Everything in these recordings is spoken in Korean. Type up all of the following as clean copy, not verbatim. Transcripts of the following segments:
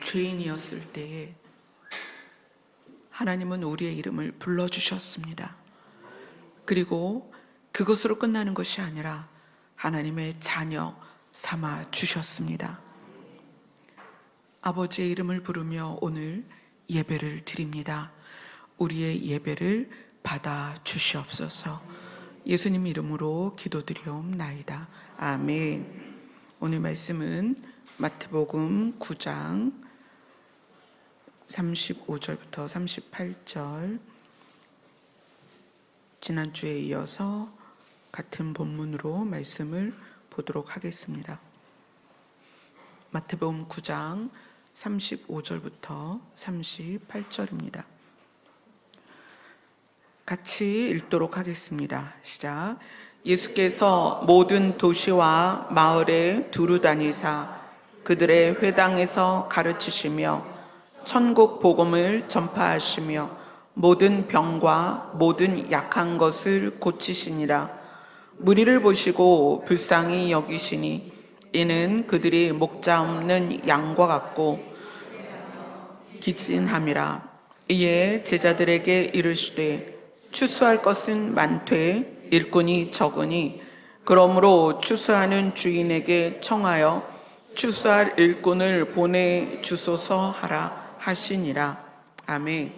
죄인이었을 때에 하나님은 우리의 이름을 불러주셨습니다. 그리고 그것으로 끝나는 것이 아니라 하나님의 자녀 삼아 주셨습니다. 아버지의 이름을 부르며 오늘 예배를 드립니다. 우리의 예배를 받아 주시옵소서. 예수님 이름으로 기도드리옵나이다. 아멘. 오늘 말씀은 마태복음 9장 35절부터 38절, 지난주에 이어서 같은 본문으로 말씀을 보도록 하겠습니다. 마태복음 9장 35절부터 38절입니다. 같이 읽도록 하겠습니다. 시작. 예수께서 모든 도시와 마을에 두루 다니사 그들의 회당에서 가르치시며 천국 복음을 전파하시며 모든 병과 모든 약한 것을 고치시니라. 무리를 보시고 불쌍히 여기시니 이는 그들이 목자 없는 양과 같고 기진함이라. 이에 제자들에게 이르시되 추수할 것은 많되 일꾼이 적으니 그러므로 추수하는 주인에게 청하여 추수할 일꾼을 보내주소서 하라 하시니라. 아멘.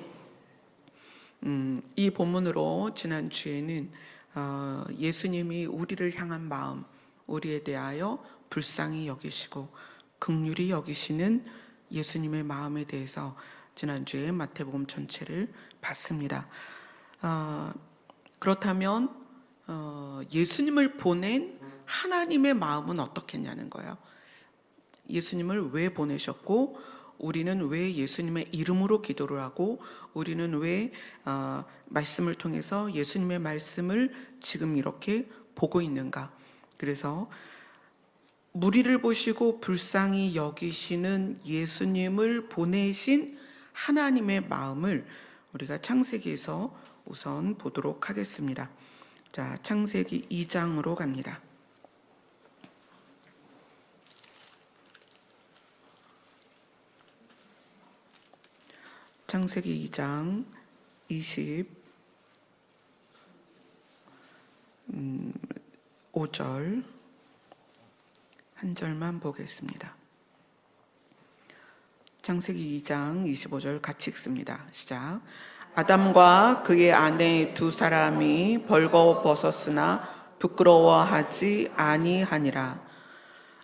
이 본문으로 지난주에는 예수님이 우리를 향한 마음, 우리에 대하여 불쌍히 여기시고 긍휼히 여기시는 예수님의 마음에 대해서 지난주에 마태복음 전체를 봤습니다. 그렇다면 예수님을 보낸 하나님의 마음은 어떻겠냐는 거예요. 예수님을 왜 보내셨고 우리는 왜 예수님의 이름으로 기도를 하고 우리는 왜 말씀을 통해서 예수님의 말씀을 지금 이렇게 보고 있는가. 그래서 무리를 보시고 불쌍히 여기시는 예수님을 보내신 하나님의 마음을 우리가 창세기에서 우선 보도록 하겠습니다. 자, 창세기 2장으로 갑니다. 창세기 2장 25절 한 절만 보겠습니다. 창세기 2장 25절 같이 읽습니다. 시작. 아담과 그의 아내 두 사람이 벌거벗었으나 부끄러워하지 아니하니라.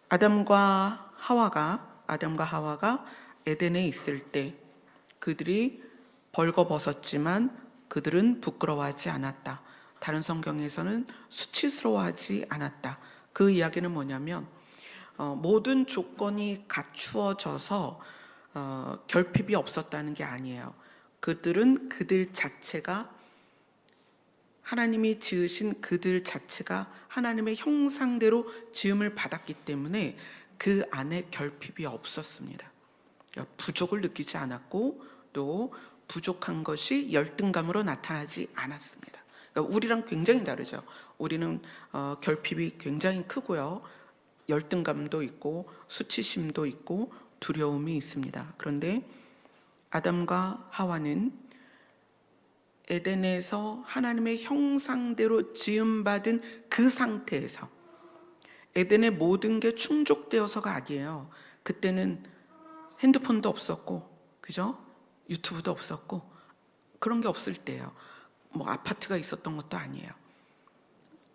아담과 하와가 에덴에 있을 때 그들이 벌거벗었지만 그들은 부끄러워하지 않았다. 다른 성경에서는 수치스러워하지 않았다. 그 이야기는 뭐냐면 모든 조건이 갖추어져서 결핍이 없었다는 게 아니에요. 그들은 그들 자체가 하나님이 지으신 그들 자체가 하나님의 형상대로 지음을 받았기 때문에 그 안에 결핍이 없었습니다. 그러니까 부족을 느끼지 않았고 또 부족한 것이 열등감으로 나타나지 않았습니다. 그러니까 우리랑 굉장히 다르죠. 우리는 결핍이 굉장히 크고요. 열등감도 있고 수치심도 있고 두려움이 있습니다. 그런데 아담과 하와는 에덴에서 하나님의 형상대로 지음받은 그 상태에서 에덴의 모든 게 충족되어서가 아니에요. 그때는 핸드폰도 없었고, 그죠? 유튜브도 없었고, 그런 게 없을 때예요. 뭐 아파트가 있었던 것도 아니에요.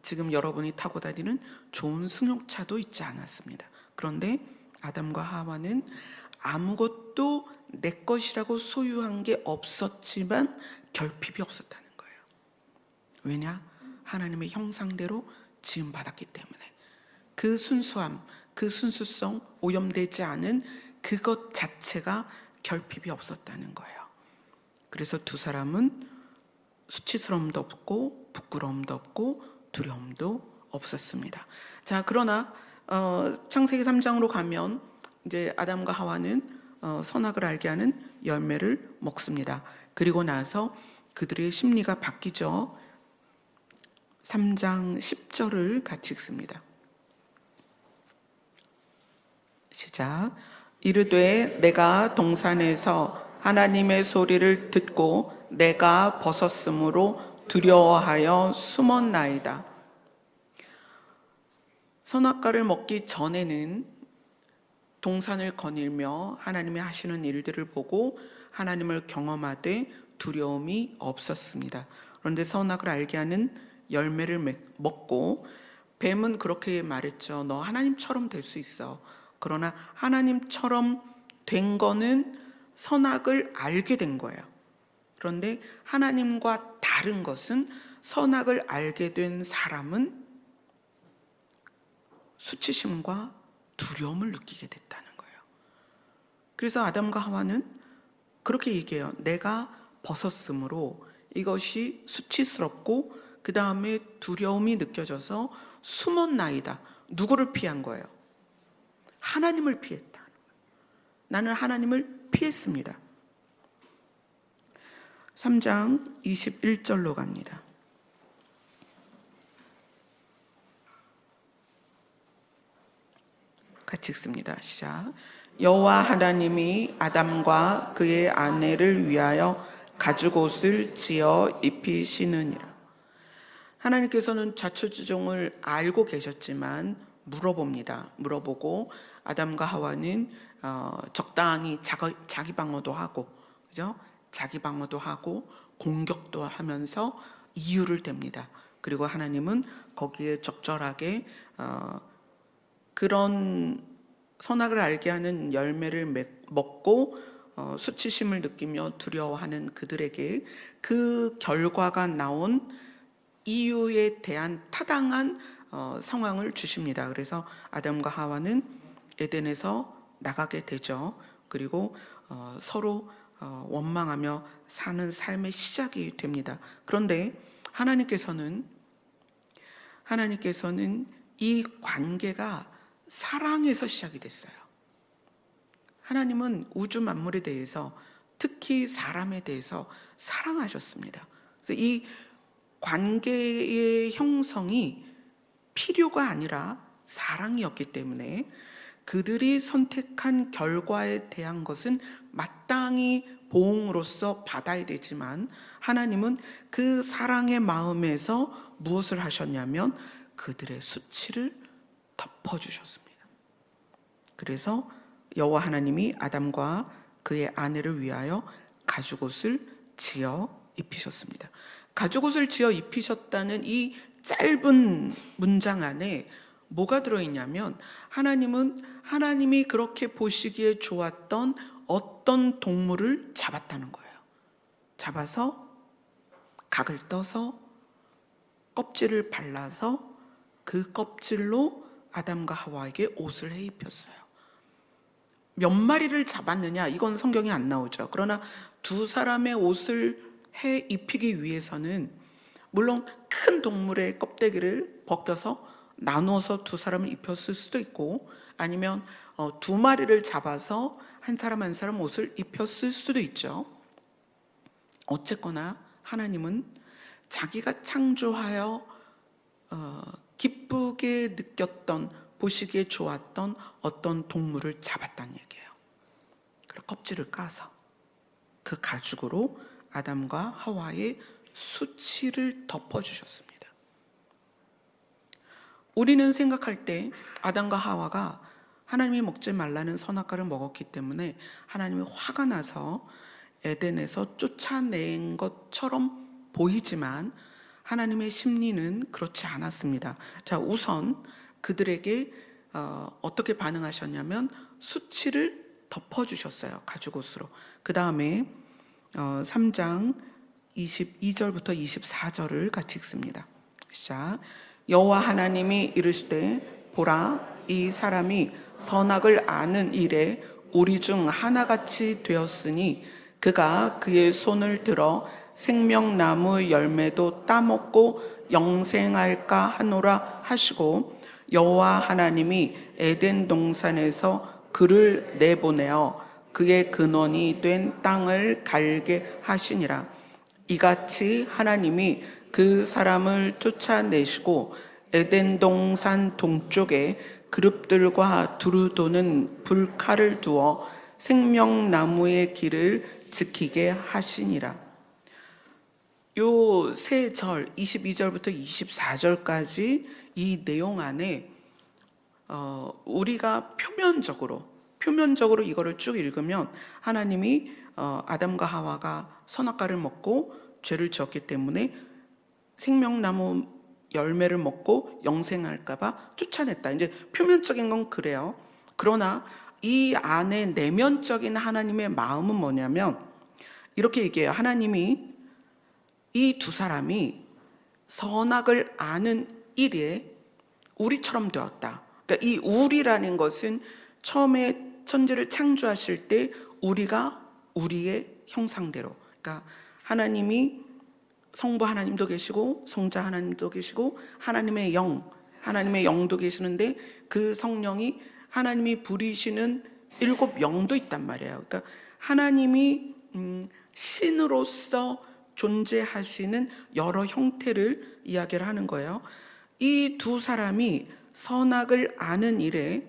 지금 여러분이 타고 다니는 좋은 승용차도 있지 않았습니다. 그런데 아담과 하와는 아무것도 내 것이라고 소유한 게 없었지만 결핍이 없었다는 거예요. 왜냐? 하나님의 형상대로 지음받았기 때문에. 그 순수함, 그 순수성, 오염되지 않은 그것 자체가 결핍이 없었다는 거예요. 그래서 두 사람은 수치스러움도 없고 부끄러움도 없고 두려움도 없었습니다. 자, 그러나 창세기 3장으로 가면 이제 아담과 하와는 선악을 알게 하는 열매를 먹습니다. 그리고 나서 그들의 심리가 바뀌죠. 3장 10절을 같이 읽습니다. 시작. 이르되 내가 동산에서 하나님의 소리를 듣고 내가 벗었으므로 두려워하여 숨었나이다. 선악과를 먹기 전에는 동산을 거닐며 하나님이 하시는 일들을 보고 하나님을 경험하되 두려움이 없었습니다. 그런데 선악을 알게 하는 열매를 먹고 뱀은 그렇게 말했죠. 너 하나님처럼 될 수 있어. 그러나 하나님처럼 된 거는 선악을 알게 된 거예요. 그런데 하나님과 다른 것은 선악을 알게 된 사람은 수치심과 두려움을 느끼게 됐다는 거예요. 그래서 아담과 하와는 그렇게 얘기해요. 내가 벗었으므로 이것이 수치스럽고 그 다음에 두려움이 느껴져서 숨었나이다. 누구를 피한 거예요? 하나님을 피했다. 나는 하나님을 피했습니다. 3장 21절로 갑니다. 같이 읽습니다. 시작. 여호와 하나님이 아담과 그의 아내를 위하여 가죽옷을 지어 입히시느니라. 하나님께서는 자초지종을 알고 계셨지만 물어보고 아담과 하와는 적당히 자기 방어도 하고, 그죠? 자기 방어도 하고 공격도 하면서 이유를 댑니다. 그리고 하나님은 거기에 적절하게 그런 선악을 알게 하는 열매를 먹고 수치심을 느끼며 두려워하는 그들에게 그 결과가 나온 이유에 대한 타당한 상황을 주십니다. 그래서 아담과 하와는 에덴에서 나가게 되죠. 그리고 서로 원망하며 사는 삶의 시작이 됩니다. 그런데 하나님께서는 이 관계가 사랑에서 시작이 됐어요. 하나님은 우주 만물에 대해서, 특히 사람에 대해서 사랑하셨습니다. 그래서 이 관계의 형성이 필요가 아니라 사랑이었기 때문에 그들이 선택한 결과에 대한 것은 마땅히 보응으로서 받아야 되지만 하나님은 그 사랑의 마음에서 무엇을 하셨냐면 그들의 수치를 덮어주셨습니다. 그래서 여호와 하나님이 아담과 그의 아내를 위하여 가죽옷을 지어 입히셨습니다. 가죽옷을 지어 입히셨다는 이 짧은 문장 안에 뭐가 들어있냐면 하나님이 그렇게 보시기에 좋았던 어떤 동물을 잡았다는 거예요. 잡아서 각을 떠서 껍질을 발라서 그 껍질로 아담과 하와에게 옷을 해 입혔어요. 몇 마리를 잡았느냐? 이건 성경에 안 나오죠. 그러나 두 사람의 옷을 해 입히기 위해서는 물론 큰 동물의 껍데기를 벗겨서 나눠서 두 사람을 입혔을 수도 있고 아니면 두 마리를 잡아서 한 사람 한 사람 옷을 입혔을 수도 있죠. 어쨌거나 하나님은 자기가 창조하여 기쁘게 느꼈던, 보시기에 좋았던 어떤 동물을 잡았다는 얘기예요. 그리고 껍질을 까서 그 가죽으로 아담과 하와의 수치를 덮어주셨습니다. 우리는 생각할 때 아담과 하와가 하나님이 먹지 말라는 선악과를 먹었기 때문에 하나님이 화가 나서 에덴에서 쫓아낸 것처럼 보이지만 하나님의 심리는 그렇지 않았습니다. 자, 우선 그들에게 어떻게 반응하셨냐면 수치를 덮어주셨어요. 가죽옷으로. 그 다음에 3장 22절부터 24절을 같이 읽습니다. 시작. 여호와 하나님이 이르시되 보라, 이 사람이 선악을 아는 일에 우리 중 하나같이 되었으니 그가 그의 손을 들어 생명나무 열매도 따먹고 영생할까 하노라 하시고 여호와 하나님이 에덴 동산에서 그를 내보내어 그의 근원이 된 땅을 갈게 하시니라. 이같이 하나님이 그 사람을 쫓아내시고 에덴 동산 동쪽에 그룹들과 두루 도는 불칼을 두어 생명나무의 길을 지키게 하시니라. 요 세 절 22절부터 24절까지 이 내용 안에 우리가 표면적으로 이거를 쭉 읽으면 하나님이 아담과 하와가 선악과를 먹고 죄를 지었기 때문에 생명나무 열매를 먹고 영생할까봐 쫓아냈다. 이제 표면적인 건 그래요. 그러나 이 안에 내면적인 하나님의 마음은 뭐냐면 이렇게 얘기해요. 하나님이 이 두 사람이 선악을 아는 일에 우리처럼 되었다. 그러니까 이 우리라는 것은 처음에 천지를 창조하실 때 우리가 우리의 형상대로, 그러니까 하나님이 성부 하나님도 계시고 성자 하나님도 계시고 하나님의 영도 계시는데 그 성령이 하나님이 부리시는 7 영도 있단 말이에요. 그러니까 하나님이 신으로서 존재하시는 여러 형태를 이야기를 하는 거예요. 이 두 사람이 선악을 아는 일에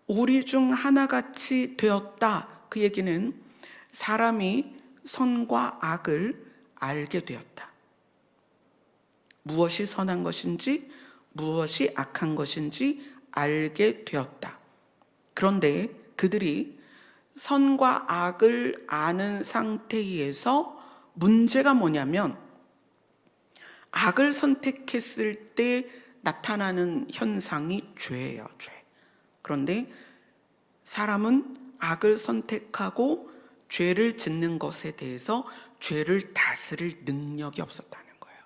우리 중 하나같이 되었다. 그 얘기는 사람이 선과 악을 알게 되었다. 무엇이 선한 것인지 무엇이 악한 것인지 알게 되었다. 그런데 그들이 선과 악을 아는 상태에서 문제가 뭐냐면 악을 선택했을 때 나타나는 현상이 죄예요. 죄. 그런데 사람은 악을 선택하고 죄를 짓는 것에 대해서 죄를 다스릴 능력이 없었다는 거예요.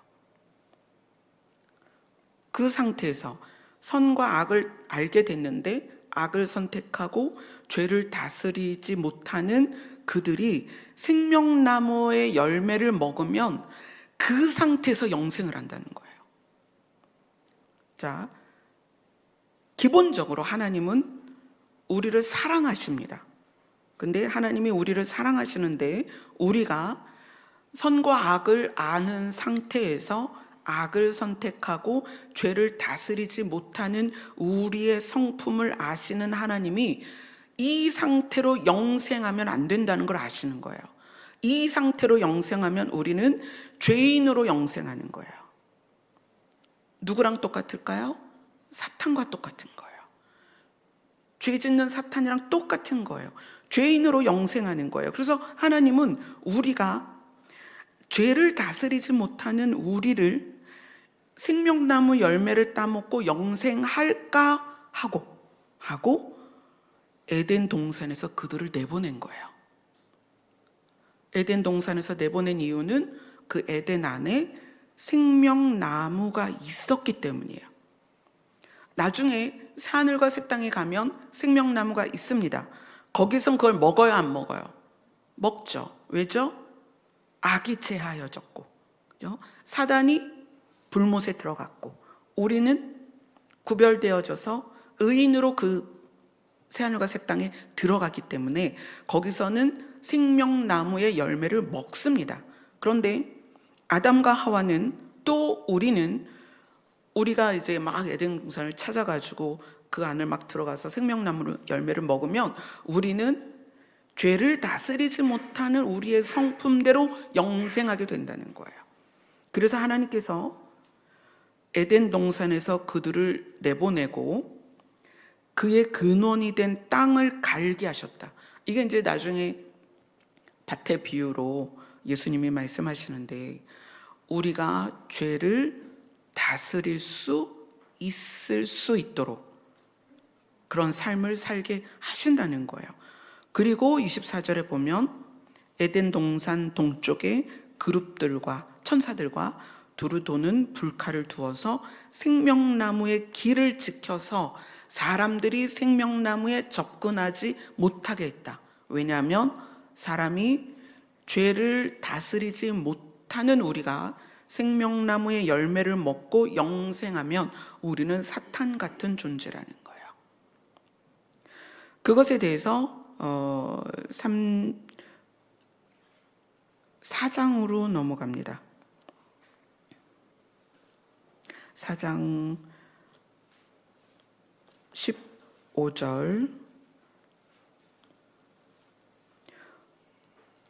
그 상태에서 선과 악을 알게 됐는데 악을 선택하고 죄를 다스리지 못하는 그들이 생명나무의 열매를 먹으면 그 상태에서 영생을 한다는 거예요. 자, 기본적으로 하나님은 우리를 사랑하십니다. 근데 하나님이 우리를 사랑하시는데 우리가 선과 악을 아는 상태에서 악을 선택하고 죄를 다스리지 못하는 우리의 성품을 아시는 하나님이 이 상태로 영생하면 안 된다는 걸 아시는 거예요. 이 상태로 영생하면 우리는 죄인으로 영생하는 거예요. 누구랑 똑같을까요? 사탄과 똑같은 거예요. 죄 짓는 사탄이랑 똑같은 거예요. 죄인으로 영생하는 거예요. 그래서 하나님은 우리가 죄를 다스리지 못하는 우리를 생명나무 열매를 따먹고 영생할까 하고 에덴 동산에서 그들을 내보낸 거예요. 에덴 동산에서 내보낸 이유는 그 에덴 안에 생명나무가 있었기 때문이에요. 나중에 새하늘과 새 땅에 가면 생명나무가 있습니다. 거기선 그걸 먹어요, 안 먹어요? 먹죠. 왜죠? 악이 제하여졌고, 그죠? 사단이 불못에 들어갔고, 우리는 구별되어져서 의인으로 그 새하늘과 새 땅에 들어갔기 때문에 거기서는 생명나무의 열매를 먹습니다. 그런데 아담과 하와는 또 우리가 이제 막 에덴 동산을 찾아가지고 그 안을 막 들어가서 생명나무 열매를 먹으면 우리는 죄를 다스리지 못하는 우리의 성품대로 영생하게 된다는 거예요. 그래서 하나님께서 에덴 동산에서 그들을 내보내고 그의 근원이 된 땅을 갈게 하셨다. 이게 이제 나중에 밭의 비유로 예수님이 말씀하시는데 우리가 죄를 다스릴 수 있을 수 있도록 그런 삶을 살게 하신다는 거예요. 그리고 24절에 보면 에덴 동산 동쪽에 그룹들과 천사들과 두루 도는 불칼을 두어서 생명나무의 길을 지켜서 사람들이 생명나무에 접근하지 못하게 했다. 왜냐하면 사람이 죄를 다스리지 못하는 우리가 생명나무의 열매를 먹고 영생하면 우리는 사탄 같은 존재라는 거예요. 그것에 대해서 4장으로 넘어갑니다. 4장 15절,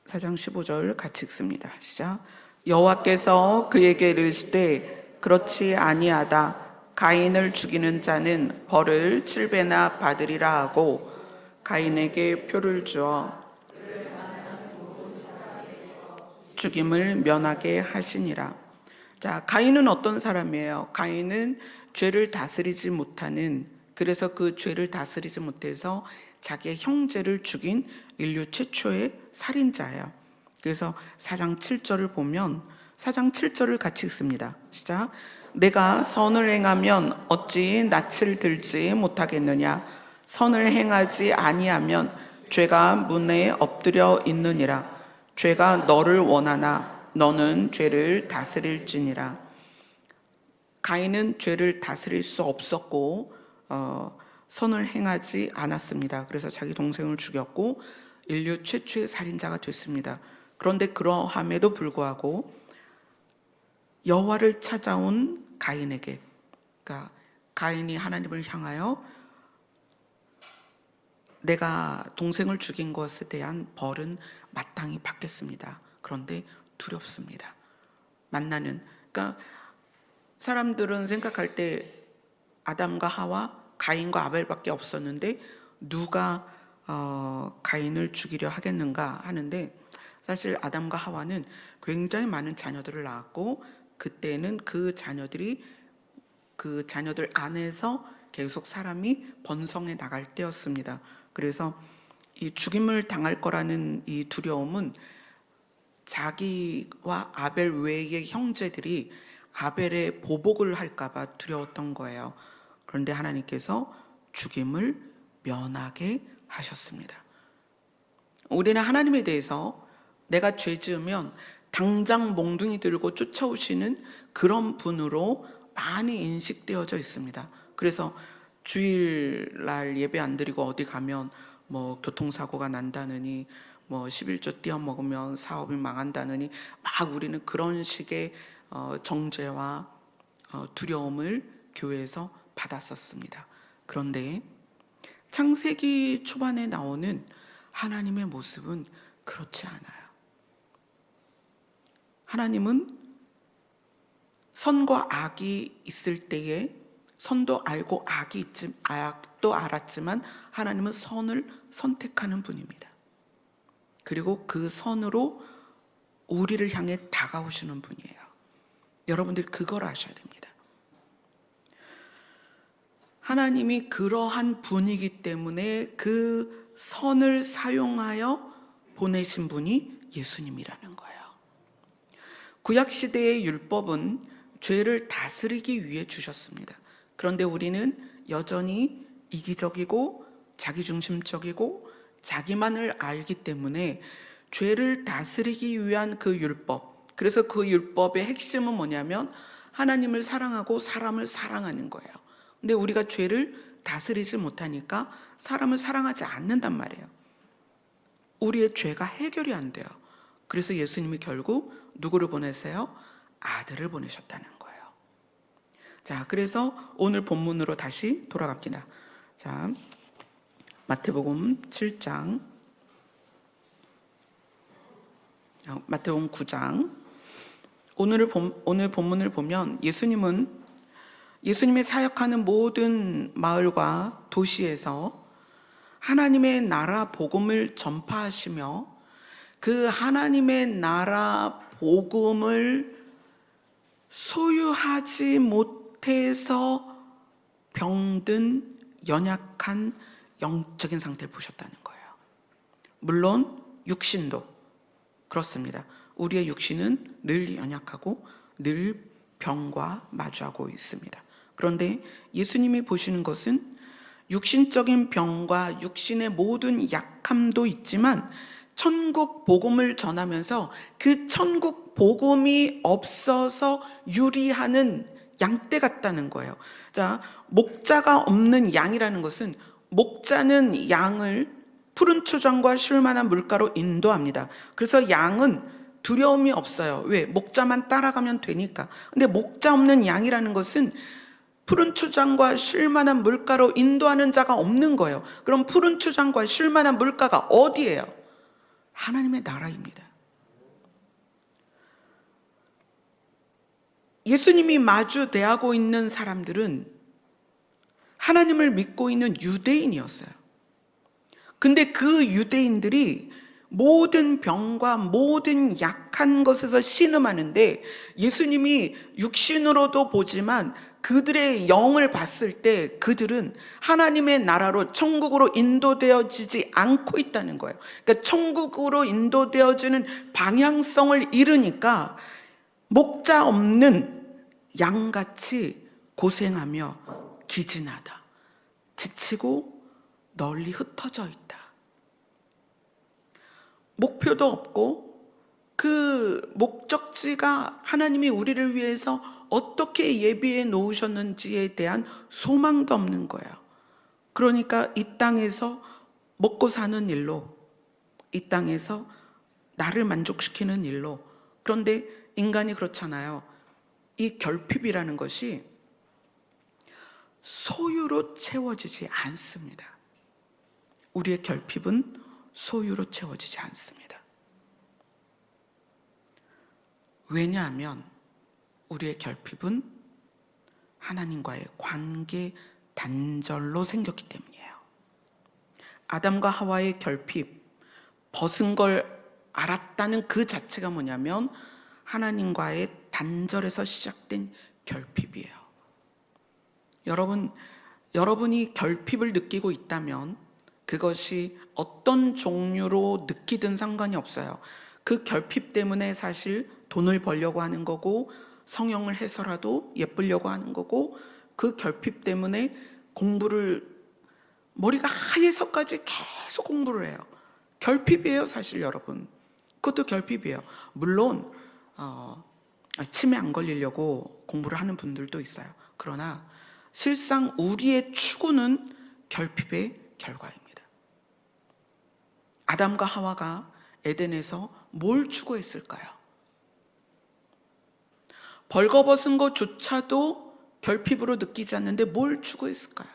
4장 15절 같이 읽습니다. 시작. 여호와께서 그에게 이르시되 그렇지 아니하다. 가인을 죽이는 자는 벌을 7배나 받으리라 하고 가인에게 표를 주어 죽임을 면하게 하시니라. 자, 가인은 어떤 사람이에요? 가인은 죄를 다스리지 못하는, 그래서 그 죄를 다스리지 못해서 자기의 형제를 죽인 인류 최초의 살인자예요. 그래서 4장 7절을 보면 4장 7절을 같이 읽습니다. 시작. 내가 선을 행하면 어찌 낯을 들지 못하겠느냐? 선을 행하지 아니하면 죄가 문에 엎드려 있느니라. 죄가 너를 원하나 너는 죄를 다스릴지니라. 가인은 죄를 다스릴 수 없었고 선을 행하지 않았습니다. 그래서 자기 동생을 죽였고 인류 최초의 살인자가 됐습니다. 그런데 그러함에도 불구하고 여호와를 찾아온 가인에게, 그러니까 가인이 하나님을 향하여 내가 동생을 죽인 것에 대한 벌은 마땅히 받겠습니다. 그런데 두렵습니다. 만나는, 그러니까 사람들은 생각할 때 아담과 하와, 가인과 아벨밖에 없었는데 누가 가인을 죽이려 하겠는가 하는데, 사실 아담과 하와는 굉장히 많은 자녀들을 낳았고 그때는 그 자녀들 안에서 계속 사람이 번성해 나갈 때였습니다. 그래서 이 죽임을 당할 거라는 이 두려움은 자기와 아벨 외의 형제들이 아벨의 보복을 할까봐 두려웠던 거예요. 그런데 하나님께서 죽임을 면하게 하셨습니다. 우리는 하나님에 대해서 내가 죄 지으면 당장 몽둥이 들고 쫓아오시는 그런 분으로 많이 인식되어져 있습니다. 그래서 주일날 예배 안 드리고 어디 가면 뭐 교통사고가 난다느니, 뭐 11조 띄어먹으면 사업이 망한다느니 막 우리는 그런 식의 정죄와 두려움을 교회에서 받았었습니다. 그런데 창세기 초반에 나오는 하나님의 모습은 그렇지 않아요. 하나님은 선과 악이 있을 때에 선도 알고 악도 알았지만 하나님은 선을 선택하는 분입니다. 그리고 그 선으로 우리를 향해 다가오시는 분이에요. 여러분들 그걸 아셔야 됩니다. 하나님이 그러한 분이기 때문에 그 선을 사용하여 보내신 분이 예수님이라는 거예요. 구약시대의 율법은 죄를 다스리기 위해 주셨습니다. 그런데 우리는 여전히 이기적이고 자기중심적이고 자기만을 알기 때문에 죄를 다스리기 위한 그 율법, 그래서 그 율법의 핵심은 뭐냐면 하나님을 사랑하고 사람을 사랑하는 거예요. 근데 우리가 죄를 다스리지 못하니까 사람을 사랑하지 않는단 말이에요. 우리의 죄가 해결이 안 돼요. 그래서 예수님이 결국 누구를 보내세요? 아들을 보내셨다는 거예요. 자, 그래서 오늘 본문으로 다시 돌아갑니다. 자, 마태복음 7장, 마태복음 9장. 오늘 본문을 보면 예수님의 사역하는 모든 마을과 도시에서 하나님의 나라 복음을 전파하시며 그 하나님의 나라 복음을 소유하지 못해서 병든 연약한 영적인 상태를 보셨다는 거예요. 물론 육신도 그렇습니다. 우리의 육신은 늘 연약하고 늘 병과 마주하고 있습니다. 그런데 예수님이 보시는 것은 육신적인 병과 육신의 모든 약함도 있지만 천국 복음을 전하면서 그 천국 복음이 없어서 유리하는 양떼 같다는 거예요. 자, 목자가 없는 양이라는 것은, 목자는 양을 푸른 초장과 쉴만한 물가로 인도합니다. 그래서 양은 두려움이 없어요. 왜? 목자만 따라가면 되니까. 근데 목자 없는 양이라는 것은 푸른 초장과 쉴만한 물가로 인도하는 자가 없는 거예요. 그럼 푸른 초장과 쉴만한 물가가 어디예요? 하나님의 나라입니다. 예수님이 마주 대하고 있는 사람들은 하나님을 믿고 있는 유대인이었어요. 근데 그 유대인들이 모든 병과 모든 약한 것에서 신음하는데, 예수님이 육신으로도 보지만 그들의 영을 봤을 때 그들은 하나님의 나라로, 천국으로 인도되어지지 않고 있다는 거예요. 그러니까 천국으로 인도되어지는 방향성을 잃으니까 목자 없는 양같이 고생하며 기진하다, 지치고 널리 흩어져 있다. 목표도 없고 그 목적지가 하나님이 우리를 위해서 어떻게 예비해 놓으셨는지에 대한 소망도 없는 거예요. 그러니까 이 땅에서 먹고 사는 일로, 이 땅에서 나를 만족시키는 일로. 그런데 인간이 그렇잖아요. 이 결핍이라는 것이 소유로 채워지지 않습니다. 우리의 결핍은 소유로 채워지지 않습니다. 왜냐하면 우리의 결핍은 하나님과의 관계 단절로 생겼기 때문이에요. 아담과 하와의 결핍, 벗은 걸 알았다는 그 자체가 뭐냐면 하나님과의 단절에서 시작된 결핍이에요. 여러분이 결핍을 느끼고 있다면 그것이 어떤 종류로 느끼든 상관이 없어요. 그 결핍 때문에 사실 돈을 벌려고 하는 거고, 성형을 해서라도 예쁘려고 하는 거고, 그 결핍 때문에 공부를 머리가 하얘서까지 계속 공부를 해요. 결핍이에요, 사실 여러분. 그것도 결핍이에요. 물론 치매 안 걸리려고 공부를 하는 분들도 있어요. 그러나 실상 우리의 추구는 결핍의 결과입니다. 아담과 하와가 에덴에서 뭘 추구했을까요? 벌거벗은 것조차도 결핍으로 느끼지 않는데 뭘 추구했을까요?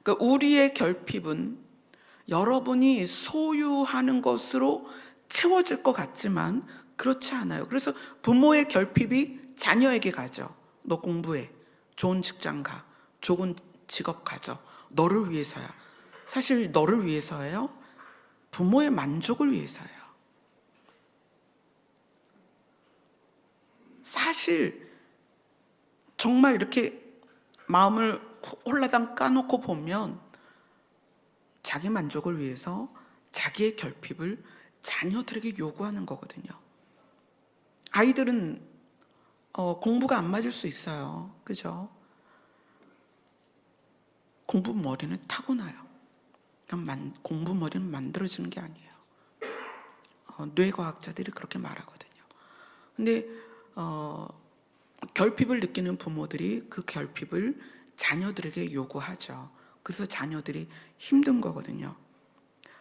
그러니까 우리의 결핍은 여러분이 소유하는 것으로 채워질 것 같지만 그렇지 않아요. 그래서 부모의 결핍이 자녀에게 가죠. 너 공부해, 좋은 직장 가, 좋은 직업 가져, 너를 위해서야. 사실 너를 위해서예요? 부모의 만족을 위해서예요. 사실 정말 이렇게 마음을 홀라당 까놓고 보면 자기 만족을 위해서 자기의 결핍을 자녀들에게 요구하는 거거든요. 아이들은 공부가 안 맞을 수 있어요. 그죠? 공부 머리는 타고나요. 공부 머리는 만들어지는 게 아니에요. 뇌과학자들이 그렇게 말하거든요. 근데 결핍을 느끼는 부모들이 그 결핍을 자녀들에게 요구하죠. 그래서 자녀들이 힘든 거거든요.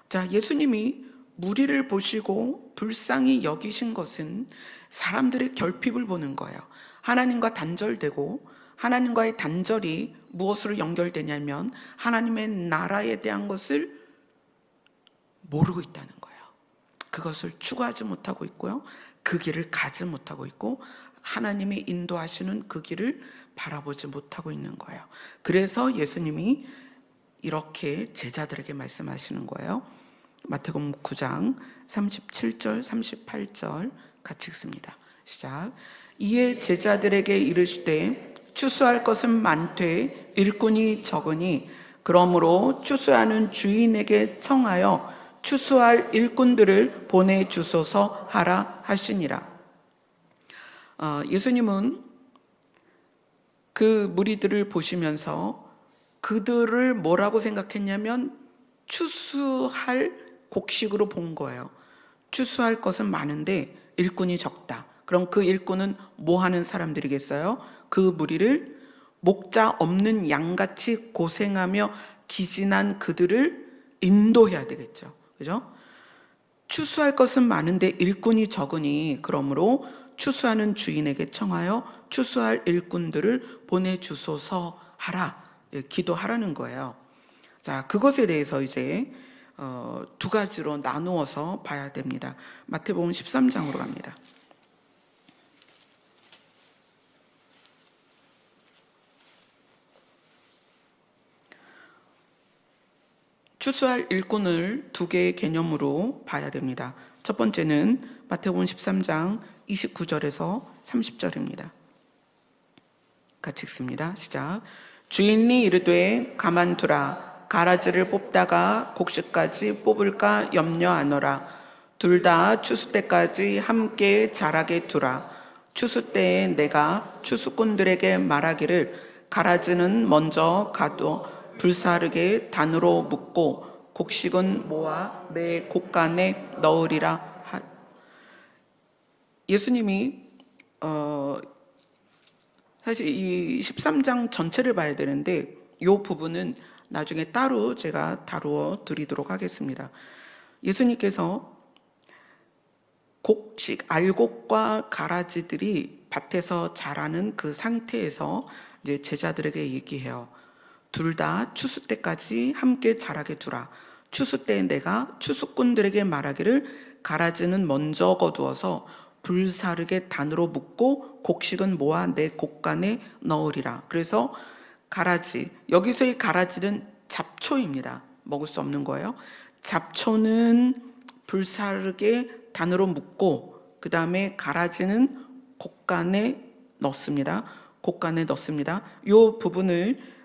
자, 예수님이 무리를 보시고 불쌍히 여기신 것은 사람들의 결핍을 보는 거예요. 하나님과 단절되고, 하나님과의 단절이 무엇으로 연결되냐면 하나님의 나라에 대한 것을 모르고 있다는 거예요. 그것을 추구하지 못하고 있고요, 그 길을 가지 못하고 있고, 하나님이 인도하시는 그 길을 바라보지 못하고 있는 거예요. 그래서 예수님이 이렇게 제자들에게 말씀하시는 거예요. 마태복음 9장 37절 38절 같이 읽습니다. 시작. 이에 제자들에게 이르시되 추수할 것은 많되 일꾼이 적으니 그러므로 추수하는 주인에게 청하여 추수할 일꾼들을 보내주소서 하라 하시니라. 예수님은 그 무리들을 보시면서 그들을 뭐라고 생각했냐면 추수할 곡식으로 본 거예요. 추수할 것은 많은데 일꾼이 적다. 그럼 그 일꾼은 뭐 하는 사람들이겠어요? 그 무리를 목자 없는 양같이 고생하며 기진한 그들을 인도해야 되겠죠. 그죠? 추수할 것은 많은데 일꾼이 적으니 그러므로 추수하는 주인에게 청하여 추수할 일꾼들을 보내주소서 하라. 기도하라는 거예요. 자, 그것에 대해서 이제 두 가지로 나누어서 봐야 됩니다. 마태복음 13장으로 갑니다. 추수할 일꾼을 두 개의 개념으로 봐야 됩니다. 첫 번째는 마태복음 13장 29절에서 30절입니다. 같이 읽습니다. 시작. 주인이 이르되 가만두라. 가라지를 뽑다가 곡식까지 뽑을까 염려하노라. 둘 다 추수 때까지 함께 자라게 두라. 추수 때에 내가 추수꾼들에게 말하기를 가라지는 먼저 가둬 불사르게 단으로 묶고 곡식은 모아 내 곡간에 넣으리라. 예수님이 사실 이 13장 전체를 봐야 되는데 이 부분은 나중에 따로 제가 다루어 드리도록 하겠습니다. 예수님께서 곡식, 알곡과 가라지들이 밭에서 자라는 그 상태에서 이제 제자들에게 얘기해요. 둘 다 추수 때까지 함께 자라게 두라. 추수 때에 내가 추수꾼들에게 말하기를 가라지는 먼저 거두어서 불사르게 단으로 묶고 곡식은 모아 내 곡간에 넣으리라. 그래서 가라지, 여기서의 가라지는 잡초입니다. 먹을 수 없는 거예요. 잡초는 불사르게 단으로 묶고 그 다음에 가라지는 곡간에 넣습니다. 곡간에 넣습니다. 이 부분을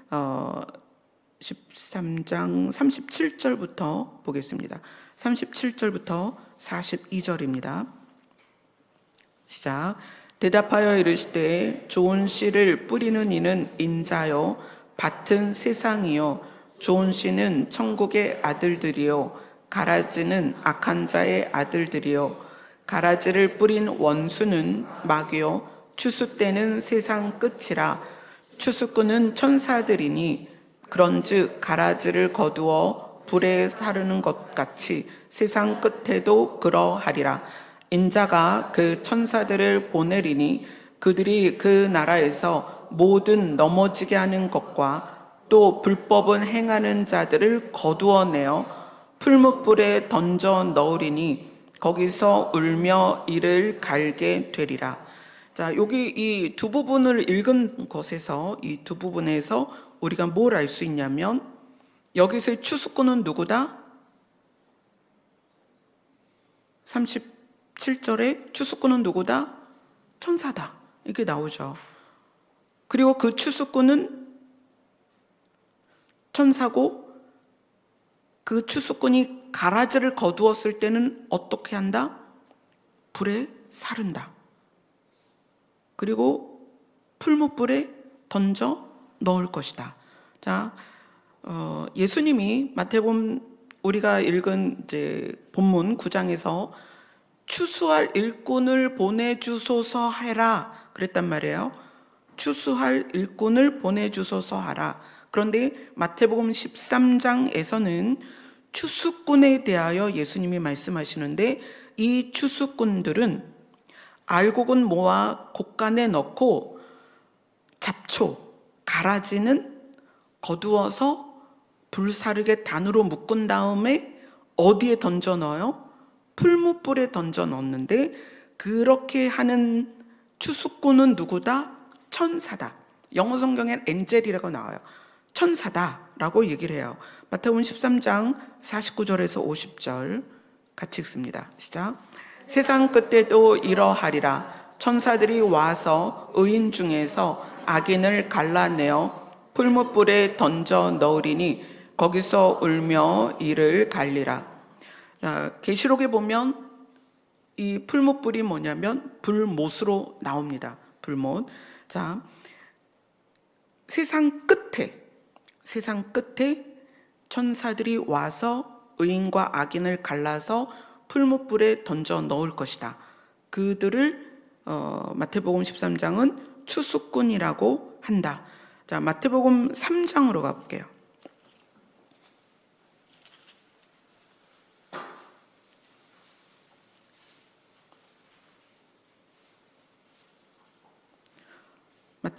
13장 37절부터 보겠습니다. 37절부터 42절입니다. 시작. 대답하여 이르시되 좋은 씨를 뿌리는 이는 인자요 밭은 세상이요 좋은 씨는 천국의 아들들이요 가라지는 악한 자의 아들들이요 가라지를 뿌린 원수는 마귀요 추수 때는 세상 끝이라 추수꾼은 천사들이니 그런즉 가라지를 거두어 불에 사르는 것 같이 세상 끝에도 그러하리라. 인자가 그 천사들을 보내리니 그들이 그 나라에서 모든 넘어지게 하는 것과 또 불법은 행하는 자들을 거두어내어 풀무불에 던져 넣으리니 거기서 울며 이를 갈게 되리라. 자, 여기 이 두 부분을 읽은 것에서 이 두 부분에서 우리가 뭘 알 수 있냐면 여기서의 추수꾼은 누구다? 37절에 추수꾼은 누구다? 천사다. 이렇게 나오죠. 그리고 그 추수꾼은 천사고 그 추수꾼이 가라지를 거두었을 때는 어떻게 한다? 불에 사른다. 그리고 풀무불에 던져 넣을 것이다. 자, 예수님이 마태복음 우리가 읽은 이제 본문 9장에서 추수할 일꾼을 보내주소서 하라 그랬단 말이에요. 추수할 일꾼을 보내주소서 하라. 그런데 마태복음 13장에서는 추수꾼에 대하여 예수님이 말씀하시는데 이 추수꾼들은 알곡은 모아 곡간에 넣고 잡초, 가라지는 거두어서 불사르게 단으로 묶은 다음에 어디에 던져 넣어요? 풀무불에 던져 넣는데 그렇게 하는 추수꾼은 누구다? 천사다. 영어 성경엔 엔젤이라고 나와요. 천사다라고 얘기를 해요. 마태복음 13장 49절에서 50절 같이 읽습니다. 시작. 세상 끝에도 이러하리라. 천사들이 와서 의인 중에서 악인을 갈라내어 풀무불에 던져 넣으리니 거기서 울며 이를 갈리라. 자, 계시록에 보면 이 풀무불이 뭐냐면 불못으로 나옵니다. 불못. 자, 세상 끝에 천사들이 와서 의인과 악인을 갈라서 풀무불에 던져 넣을 것이다. 그들을 마태복음 13장은 추수꾼이라고 한다. 자, 마태복음 3장으로 가볼게요.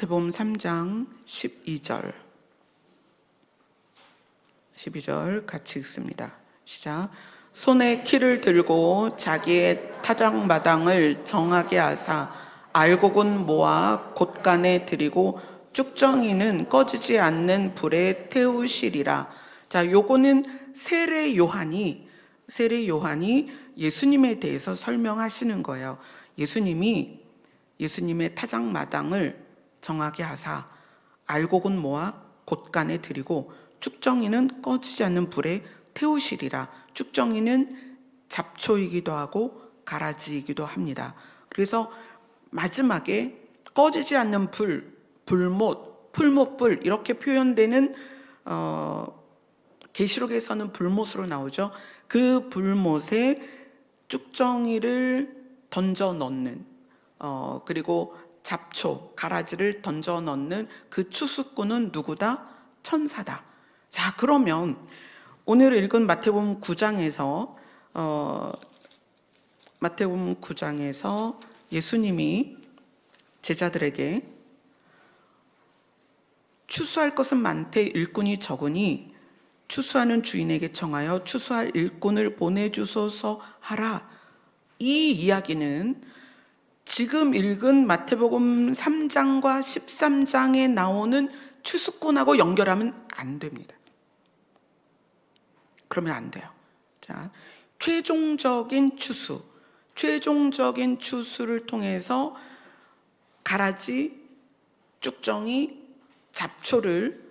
마태복음 3장 12절 같이 읽습니다. 시작. 손에 키를 들고 자기의 타작마당을 정하게 하사 알곡은 모아 곳간에 들이고 쭉정이는 꺼지지 않는 불에 태우시리라. 자, 요거는 세례 요한이 예수님에 대해서 설명하시는 거예요. 예수님의 타작마당을 정하게 하사 알곡은 모아 곳간에 들이고 쭉정이는 꺼지지 않는 불에 태우시리라. 쭉정이는 잡초이기도 하고 가라지이기도 합니다. 그래서 마지막에 꺼지지 않는 불못, 풀못불 이렇게 표현되는 계시록에서는 불못으로 나오죠. 그 불못에 쭉정이를 던져 넣는 그리고 잡초, 가라지를 던져 넣는 그 추수꾼은 누구다? 천사다. 자, 그러면 오늘 읽은 마태복음 9장에서 예수님이 제자들에게 추수할 것은 많되 일꾼이 적으니 추수하는 주인에게 청하여 추수할 일꾼을 보내주소서 하라. 이 이야기는 지금 읽은 마태복음 3장과 13장에 나오는 추수꾼하고 연결하면 안 됩니다. 그러면 안 돼요. 자, 최종적인 추수를 통해서 가라지, 쭉정이, 잡초를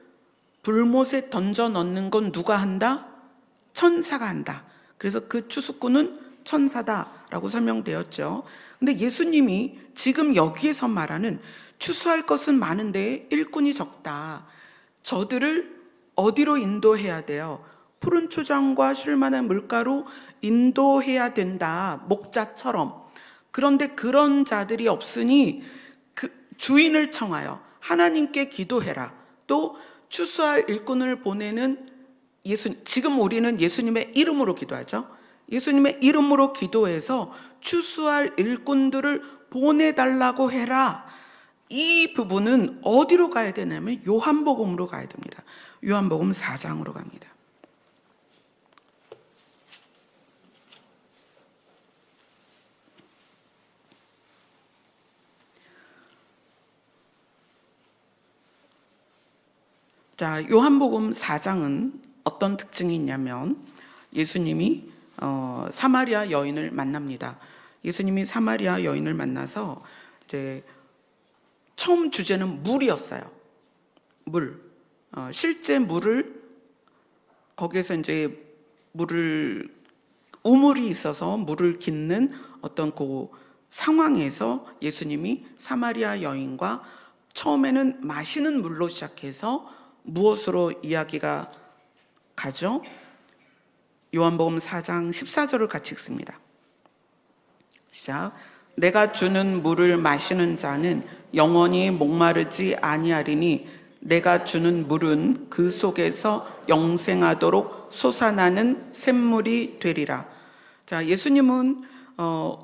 불못에 던져 넣는 건 누가 한다? 천사가 한다. 그래서 그 추수꾼은 천사다라고 설명되었죠. 근데 예수님이 지금 여기에서 말하는 추수할 것은 많은데 일꾼이 적다. 저들을 어디로 인도해야 돼요? 푸른 초장과 쉴만한 물가로 인도해야 된다. 목자처럼. 그런데 그런 자들이 없으니 그 주인을 청하여 하나님께 기도해라. 또 추수할 일꾼을 보내는 지금 우리는 예수님의 이름으로 기도하죠. 예수님의 이름으로 기도해서 추수할 일꾼들을 보내달라고 해라. 이 부분은 어디로 가야 되냐면 요한복음으로 가야 됩니다. 요한복음 4장으로 갑니다. 자, 요한복음 4장은 어떤 특징이 있냐면 예수님이 사마리아 여인을 만납니다. 예수님이 사마리아 여인을 만나서 이제 처음 주제는 물이었어요. 실제 물을 거기에서 이제 우물이 있어서 물을 깃는 어떤 그 상황에서 예수님이 사마리아 여인과 처음에는 마시는 물로 시작해서 무엇으로 이야기가 가죠? 요한복음 4장 14절을 같이 읽습니다. 시작. 내가 주는 물을 마시는 자는 영원히 목마르지 아니하리니 내가 주는 물은 그 속에서 영생하도록 솟아나는 샘물이 되리라. 자, 예수님은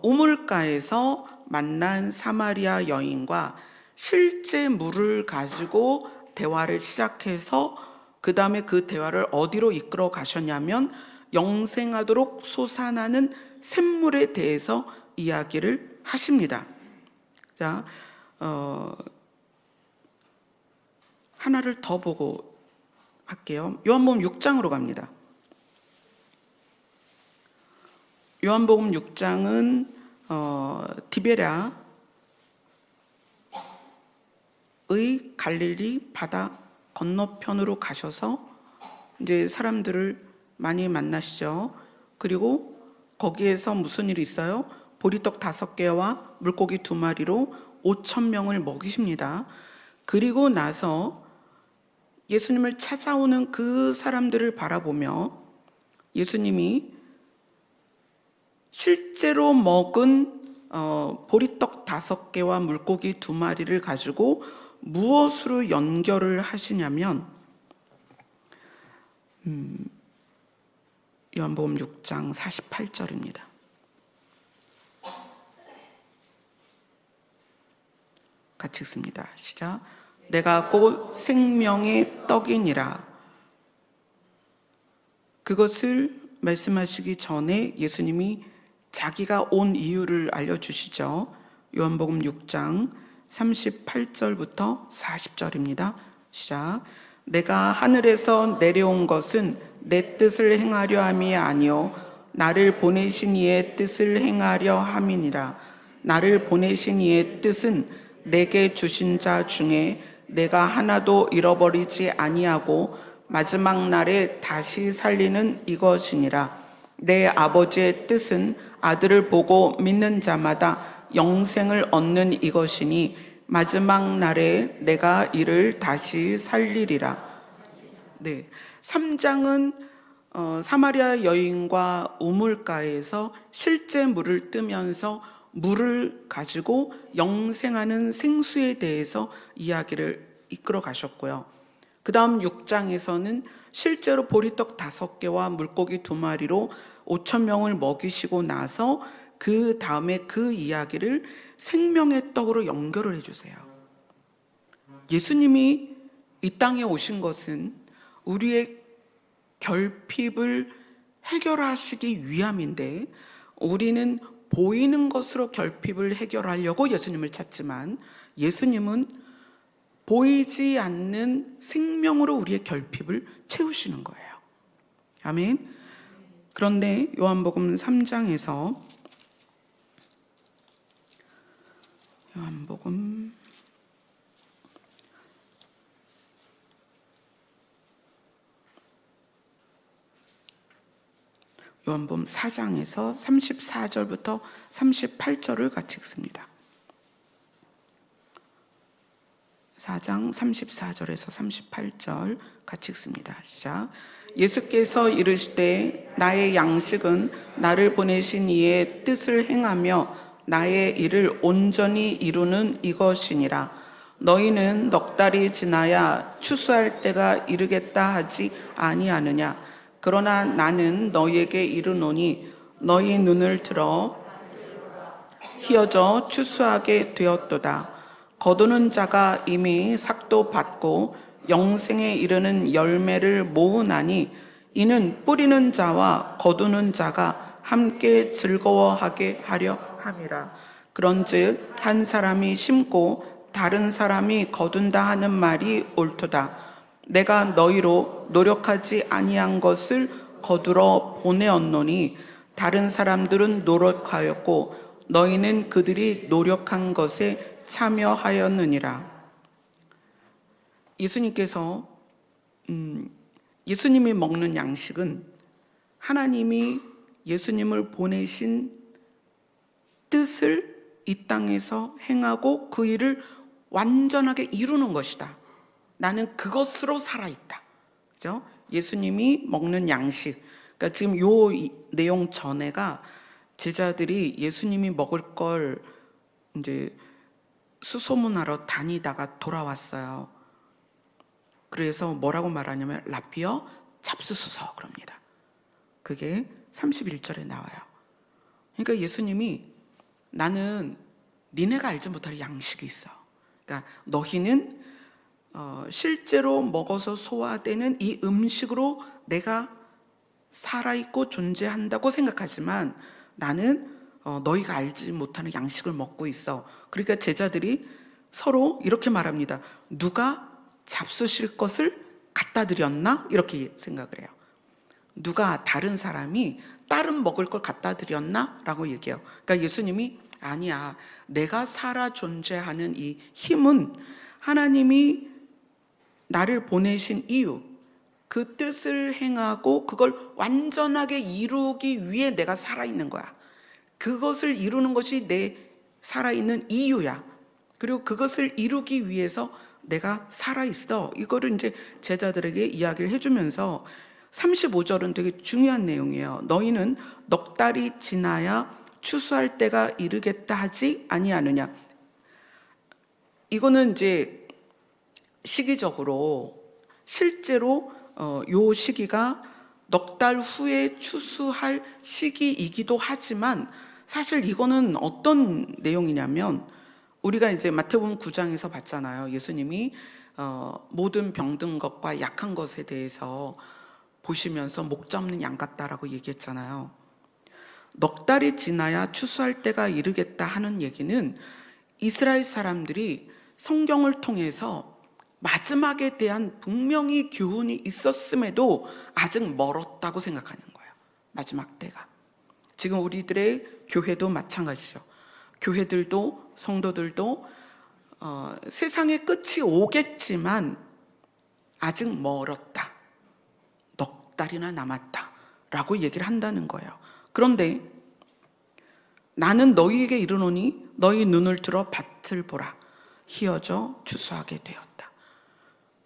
우물가에서 만난 사마리아 여인과 실제 물을 가지고 대화를 시작해서 그 다음에 그 대화를 어디로 이끌어 가셨냐면 영생하도록 솟아나는 샘물에 대해서 이야기를 하십니다. 자, 하나를 더 보고 할게요. 요한복음 6장으로 갑니다. 요한복음 6장은 디베랴의 갈릴리 바다 건너편으로 가셔서 이제 사람들을 많이 만나시죠. 그리고 거기에서 무슨 일이 있어요? 보리떡 5개와 물고기 2마리로 5,000명을 먹이십니다. 그리고 나서 예수님을 찾아오는 그 사람들을 바라보며 예수님이 실제로 먹은 보리떡 5개와 물고기 2마리를 가지고 무엇으로 연결을 하시냐면 요한복음 6장 48절입니다. 같이 읽습니다. 시작. 내가 곧 생명의 떡이니라. 그것을 말씀하시기 전에 예수님이 자기가 온 이유를 알려주시죠. 요한복음 6장 38절부터 40절입니다. 시작. 내가 하늘에서 내려온 것은 내 뜻을 행하려 함이 아니요 나를 보내신 이의 뜻을 행하려 함이니라. 나를 보내신 이의 뜻은 내게 주신 자 중에 내가 하나도 잃어버리지 아니하고 마지막 날에 다시 살리는 이것이니라. 내 아버지의 뜻은 아들을 보고 믿는 자마다 영생을 얻는 이것이니 마지막 날에 내가 이를 다시 살리리라. 네, 3장은 사마리아 여인과 우물가에서 실제 물을 뜨면서 물을 가지고 영생하는 생수에 대해서 이야기를 이끌어 가셨고요. 그 다음 6장에서는 실제로 보리떡 5개와 물고기 2마리로 5,000명을 먹이시고 나서 그 다음에 그 이야기를 생명의 떡으로 연결을 해주세요. 예수님이 이 땅에 오신 것은 우리의 결핍을 해결하시기 위함인데, 우리는 보이는 것으로 결핍을 해결하려고 예수님을 찾지만 예수님은 보이지 않는 생명으로 우리의 결핍을 채우시는 거예요. 아멘. 그런데 요한복음 3장에서 요한복음 4장에서 34절부터 38절을 같이 읽습니다. 4장 34절에서 38절 같이 읽습니다. 시작. 예수께서 이르시되 나의 양식은 나를 보내신 이의 뜻을 행하며 나의 일을 온전히 이루는 이것이니라. 너희는 넉 달이 지나야 추수할 때가 이르겠다 하지 아니하느냐. 그러나 나는 너희에게 이르노니 너희 눈을 들어 휘어져 추수하게 되었도다. 거두는 자가 이미 삭도 받고 영생에 이르는 열매를 모으나니 이는 뿌리는 자와 거두는 자가 함께 즐거워하게 하려 함이라. 그런즉 한 사람이 심고 다른 사람이 거둔다 하는 말이 옳도다. 내가 너희로 노력하지 아니한 것을 거두러 보내었노니 다른 사람들은 노력하였고 너희는 그들이 노력한 것에 참여하였느니라. 예수님께서 예수님이 먹는 양식은 하나님이 예수님을 보내신 뜻을 이 땅에서 행하고 그 일을 완전하게 이루는 것이다. 나는 그것으로 살아있다. 그죠? 예수님이 먹는 양식. 그러니까 지금 요 내용 전에가 제자들이 예수님이 먹을 걸 이제 수소문하러 다니다가 돌아왔어요. 그래서 뭐라고 말하냐면 라피어 잡수소서 그럽니다. 그게 31절에 나와요. 그러니까 예수님이 나는 니네가 알지 못할 양식이 있어. 그러니까 너희는 실제로 먹어서 소화되는 이 음식으로 내가 살아있고 존재한다고 생각하지만 나는 너희가 알지 못하는 양식을 먹고 있어. 그러니까 제자들이 서로 이렇게 말합니다. 누가 잡수실 것을 갖다 드렸나? 이렇게 생각을 해요. 누가 다른 사람이 다른 먹을 걸 갖다 드렸나? 라고 얘기해요. 그러니까 예수님이 아니야. 내가 살아 존재하는 이 힘은 하나님이 나를 보내신 이유, 그 뜻을 행하고 그걸 완전하게 이루기 위해 내가 살아있는 거야. 그것을 이루는 것이 내 살아있는 이유야. 그리고 그것을 이루기 위해서 내가 살아있어. 이거를 이제 제자들에게 이야기를 해주면서 35절은 되게 중요한 내용이에요. 너희는 넉 달이 지나야 추수할 때가 이르겠다 하지 아니하느냐. 이거는 이제 시기적으로 실제로 요 시기가 넉 달 후에 추수할 시기이기도 하지만 사실 이거는 어떤 내용이냐면 우리가 이제 마태복음 9장에서 봤잖아요. 예수님이 모든 병든 것과 약한 것에 대해서 보시면서 목자 없는 양 같다라고 얘기했잖아요. 넉 달이 지나야 추수할 때가 이르겠다 하는 얘기는 이스라엘 사람들이 성경을 통해서 마지막에 대한 분명히 교훈이 있었음에도 아직 멀었다고 생각하는 거예요. 마지막 때가. 지금 우리들의 교회도 마찬가지죠. 교회들도 성도들도 세상의 끝이 오겠지만 아직 멀었다. 넉 달이나 남았다 라고 얘기를 한다는 거예요. 그런데 나는 너희에게 이르노니 너희 눈을 들어 밭을 보라. 희어져 추수하게 되었다.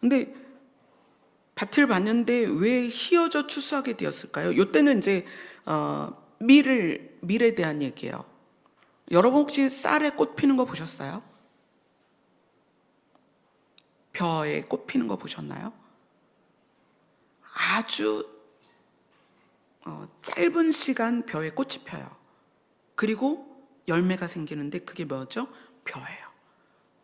근데 밭을 봤는데 왜 희어져 추수하게 되었을까요? 이때는 이제 밀에 대한 얘기예요. 여러분 혹시 쌀에 꽃 피는 거 보셨어요? 벼에 꽃 피는 거 보셨나요? 아주 짧은 시간 벼에 꽃이 펴요. 그리고 열매가 생기는데 그게 뭐죠? 벼예요.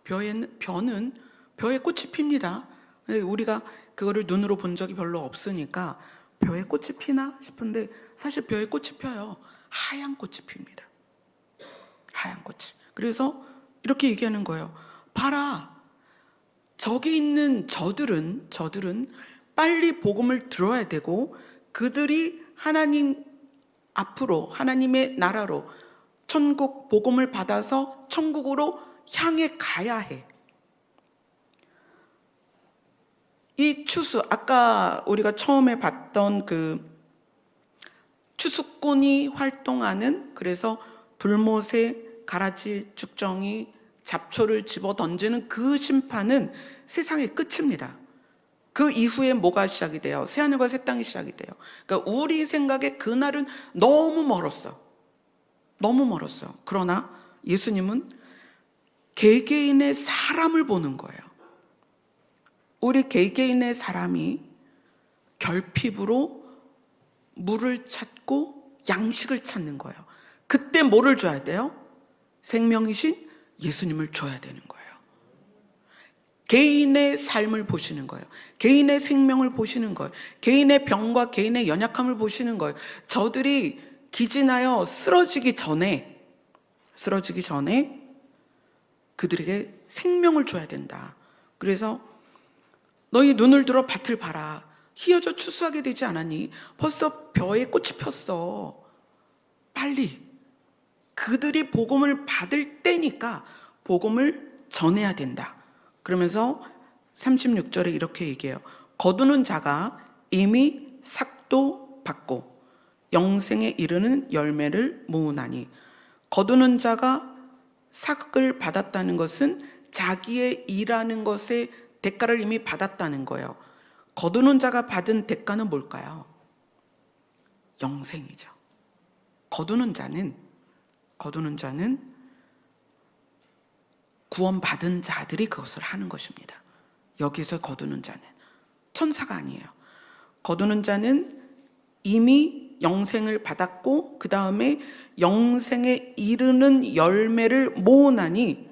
벼는 벼에 꽃이 핍니다. 우리가 그거를 눈으로 본 적이 별로 없으니까 벼에 꽃이 피나 싶은데 사실 벼에 꽃이 펴요. 하얀 꽃이 핍니다. 하얀 꽃이. 그래서 이렇게 얘기하는 거예요. 봐라. 저기 있는 저들은 빨리 복음을 들어야 되고 그들이 하나님 앞으로 하나님의 나라로 천국 복음을 받아서 천국으로 향해 가야 해. 이 추수, 아까 우리가 처음에 봤던 그 추수꾼이 활동하는, 그래서 불못에 가라지 죽정이 잡초를 집어 던지는 그 심판은 세상의 끝입니다. 그 이후에 뭐가 시작이 돼요? 새하늘과 새 땅이 시작이 돼요. 그러니까 우리 생각에 그날은 너무 멀었어. 그러나 예수님은 개개인의 사람을 보는 거예요. 우리 개개인의 사람이 결핍으로 물을 찾고 양식을 찾는 거예요. 그때 뭐를 줘야 돼요? 생명이신 예수님을 줘야 되는 거예요. 개인의 삶을 보시는 거예요. 개인의 생명을 보시는 거예요. 개인의 병과 개인의 연약함을 보시는 거예요. 저들이 기진하여 쓰러지기 전에 그들에게 생명을 줘야 된다. 그래서 너희 눈을 들어 밭을 봐라. 희어져 추수하게 되지 않았니? 벌써 벼에 꽃이 폈어. 빨리. 그들이 복음을 받을 때니까 복음을 전해야 된다. 그러면서 36절에 이렇게 얘기해요. 거두는 자가 이미 삭도 받고 영생에 이르는 열매를 모으나니. 거두는 자가 삭을 받았다는 것은 자기의 일하는 것의 대가를 이미 받았다는 거예요. 거두는 자가 받은 대가는 뭘까요? 영생이죠. 거두는 자는 구원받은 자들이 그것을 하는 것입니다. 여기서 거두는 자는 천사가 아니에요. 거두는 자는 이미 영생을 받았고 그 다음에 영생에 이르는 열매를 모으나니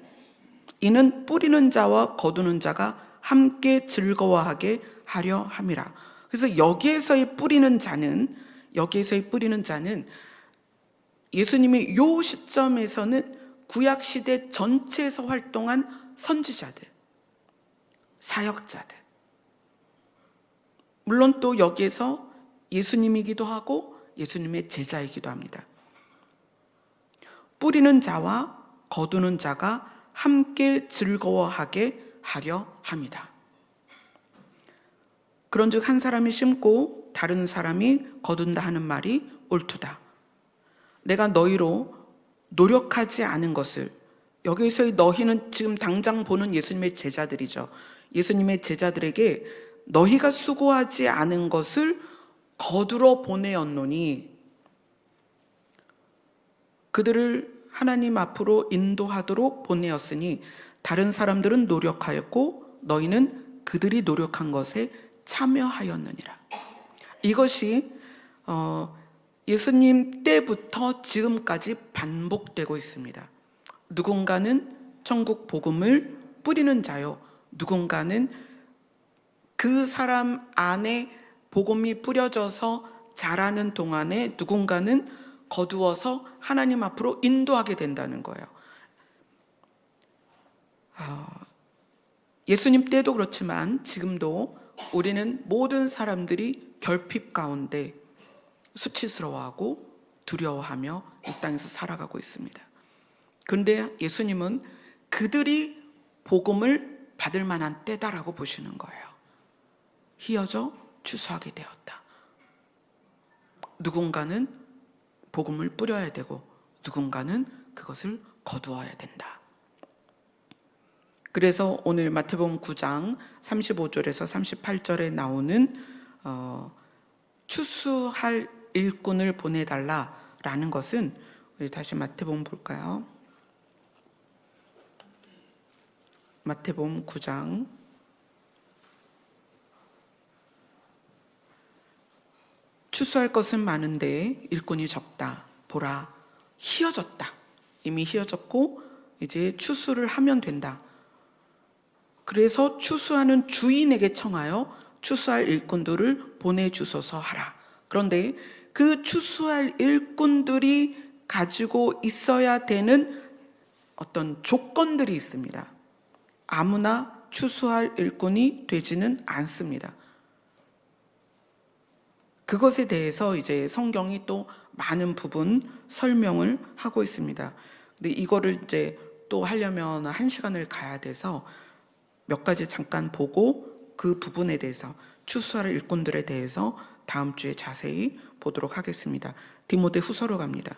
이는 뿌리는 자와 거두는 자가 함께 즐거워하게 하려 함이라. 그래서 여기에서의 뿌리는 자는 예수님이 요 시점에서는 구약시대 전체에서 활동한 선지자들, 사역자들, 물론 또 여기에서 예수님이기도 하고 예수님의 제자이기도 합니다. 뿌리는 자와 거두는 자가 함께 즐거워하게 하려 합니다. 그런즉 한 사람이 심고 다른 사람이 거둔다 하는 말이 옳도다. 내가 너희로 노력하지 않은 것을, 여기서의 너희는 지금 당장 보는 예수님의 제자들이죠. 예수님의 제자들에게 너희가 수고하지 않은 것을 거두러 보내었노니 그들을 하나님 앞으로 인도하도록 보내었으니 다른 사람들은 노력하였고 너희는 그들이 노력한 것에 참여하였느니라. 이것이 예수님 때부터 지금까지 반복되고 있습니다. 누군가는 천국 복음을 뿌리는 자요. 누군가는 그 사람 안에 복음이 뿌려져서 자라는 동안에 누군가는 거두어서 하나님 앞으로 인도하게 된다는 거예요. 예수님 때도 그렇지만 지금도 우리는 모든 사람들이 결핍 가운데 수치스러워하고 두려워하며 이 땅에서 살아가고 있습니다. 그런데 예수님은 그들이 복음을 받을 만한 때다라고 보시는 거예요. 휘어져 추수하게 되었다. 누군가는 복음을 뿌려야 되고 누군가는 그것을 거두어야 된다. 그래서 오늘 마태복음 9장 35절에서 38절에 나오는 추수할 일꾼을 보내달라라는 것은, 우리 다시 마태복음 볼까요? 마태복음 9장 추수할 것은 많은데 일꾼이 적다. 보라, 휘어졌다. 이미 휘어졌고 이제 추수를 하면 된다. 그래서 추수하는 주인에게 청하여 추수할 일꾼들을 보내주소서 하라. 그런데 그 추수할 일꾼들이 가지고 있어야 되는 어떤 조건들이 있습니다. 아무나 추수할 일꾼이 되지는 않습니다. 그것에 대해서 이제 성경이 또 많은 부분 설명을 하고 있습니다. 근데 이거를 이제 또 하려면 1시간을 가야 돼서 몇 가지 잠깐 보고 그 부분에 대해서, 추수할 일꾼들에 대해서 다음 주에 자세히 보도록 하겠습니다. 디모데 후서로 갑니다.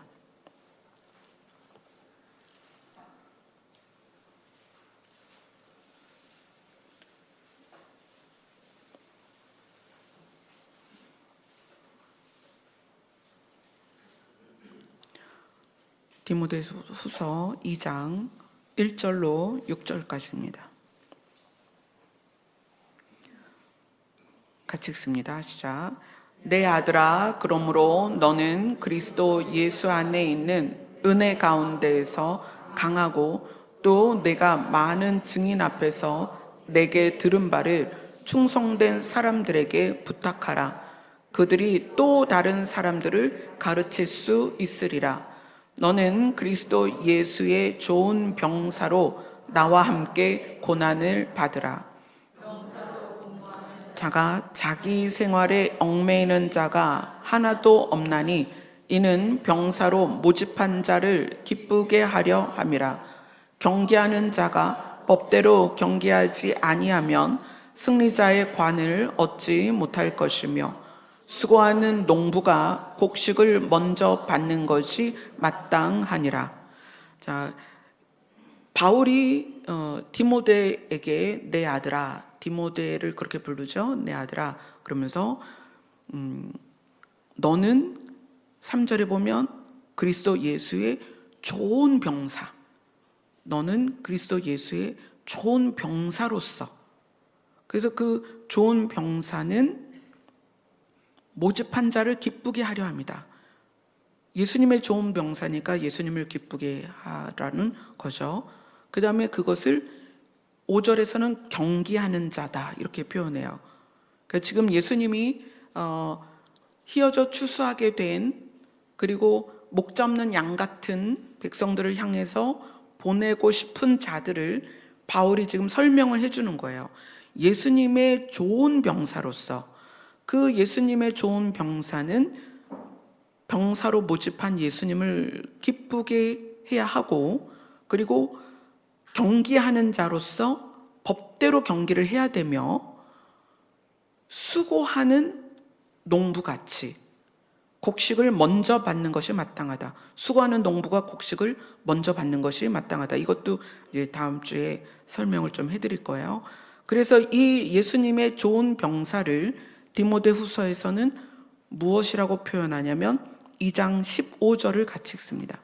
디모데 후서 2장 1절로 6절까지입니다. 같이 읽습니다. 시작. 내 아들아, 그러므로 너는 그리스도 예수 안에 있는 은혜 가운데에서 강하고 또 내가 많은 증인 앞에서 내게 들은 바를 충성된 사람들에게 부탁하라. 그들이 또 다른 사람들을 가르칠 수 있으리라. 너는 그리스도 예수의 좋은 병사로 나와 함께 고난을 받으라. 자가 자기 생활에 얽매이는 자가 하나도 없나니 이는 병사로 모집한 자를 기쁘게 하려 함이라. 경계하는 자가 법대로 경계하지 아니하면 승리자의 관을 얻지 못할 것이며, 수고하는 농부가 곡식을 먼저 받는 것이 마땅하니라. 자, 바울이 디모데에게 내 아들아, 디모데를 그렇게 부르죠. 내 아들아. 그러면서 너는 3절에 보면 그리스도 예수의 좋은 병사, 너는 그리스도 예수의 좋은 병사로서, 그래서 그 좋은 병사는 모집한 자를 기쁘게 하려 합니다. 예수님의 좋은 병사니까 예수님을 기쁘게 하라는 거죠. 그 다음에 그것을 5절에서는 경기하는 자다 이렇게 표현해요. 그러니까 지금 예수님이 휘어져 추수하게 된, 그리고 목 잡는 양 같은 백성들을 향해서 보내고 싶은 자들을 바울이 지금 설명을 해주는 거예요. 예수님의 좋은 병사로서, 그 예수님의 좋은 병사는 병사로 모집한 예수님을 기쁘게 해야 하고, 그리고 경기하는 자로서 법대로 경기를 해야 되며, 수고하는 농부같이 곡식을 먼저 받는 것이 마땅하다. 수고하는 농부가 곡식을 먼저 받는 것이 마땅하다. 이것도 이제 다음 주에 설명을 좀 해드릴 거예요. 그래서 이 예수님의 좋은 병사를 디모데 후서에서는 무엇이라고 표현하냐면 2장 15절을 같이 읽습니다.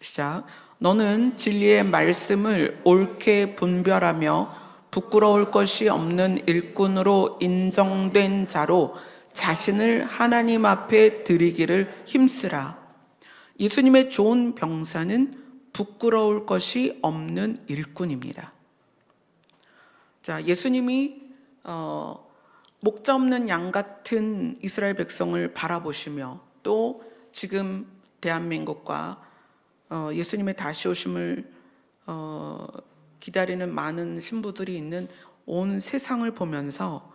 시작. 너는 진리의 말씀을 옳게 분별하며 부끄러울 것이 없는 일꾼으로 인정된 자로 자신을 하나님 앞에 드리기를 힘쓰라. 예수님의 좋은 병사는 부끄러울 것이 없는 일꾼입니다. 자, 예수님이 목자 없는 양 같은 이스라엘 백성을 바라보시며 또 지금 대한민국과 예수님의 다시 오심을 기다리는 많은 신부들이 있는 온 세상을 보면서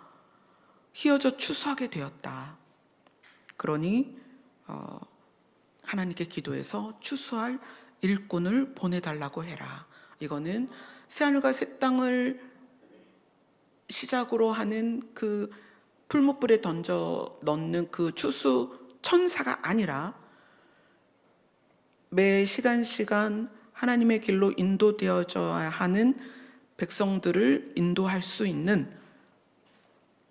희어져 추수하게 되었다. 그러니 하나님께 기도해서 추수할 일꾼을 보내달라고 해라. 이거는 새하늘과 새 땅을 시작으로 하는 그 풀무불에 던져 넣는 그 추수 천사가 아니라 매 시간 하나님의 길로 인도되어져야 하는 백성들을 인도할 수 있는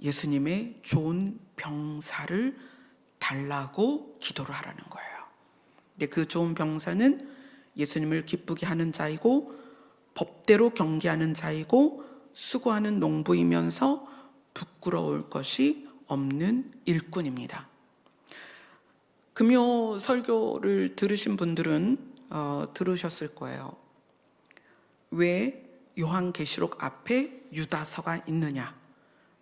예수님의 좋은 병사를 달라고 기도를 하라는 거예요. 근데 그 좋은 병사는 예수님을 기쁘게 하는 자이고 법대로 경계하는 자이고 수고하는 농부이면서 부끄러울 것이 없는 일꾼입니다. 금요 설교를 들으신 분들은 들으셨을 거예요. 왜 요한계시록 앞에 유다서가 있느냐?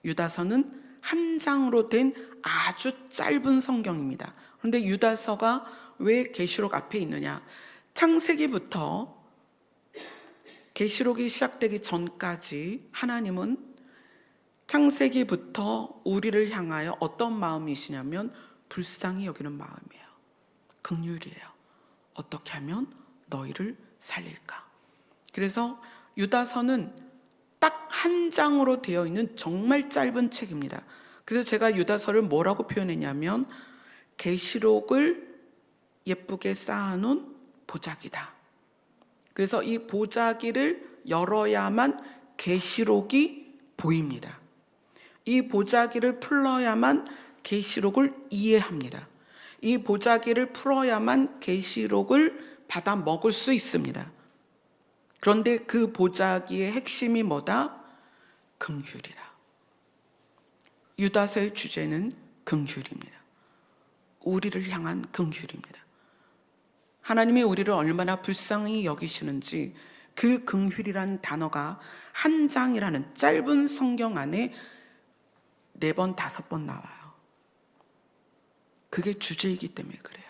유다서는 한 장으로 된 아주 짧은 성경입니다. 그런데 유다서가 왜 계시록 앞에 있느냐? 창세기부터 계시록이 시작되기 전까지 하나님은 창세기부터 우리를 향하여 어떤 마음이시냐면 불쌍히 여기는 마음이에요. 긍휼이에요. 어떻게 하면 너희를 살릴까? 그래서 유다서는 딱 한 장으로 되어 있는 정말 짧은 책입니다. 그래서 제가 유다서를 뭐라고 표현했냐면 계시록을 예쁘게 쌓아놓은 보자기다. 그래서 이 보자기를 열어야만 계시록이 보입니다. 이 보자기를 풀어야만 계시록을 이해합니다. 이 보자기를 풀어야만 계시록을 받아 먹을 수 있습니다. 그런데 그 보자기의 핵심이 뭐다? 긍휼이라. 유다서의 주제는 긍휼입니다. 우리를 향한 긍휼입니다. 하나님이 우리를 얼마나 불쌍히 여기시는지 그 긍휼이라는 단어가 한 장이라는 짧은 성경 안에 4번, 5번 나와요. 그게 주제이기 때문에 그래요.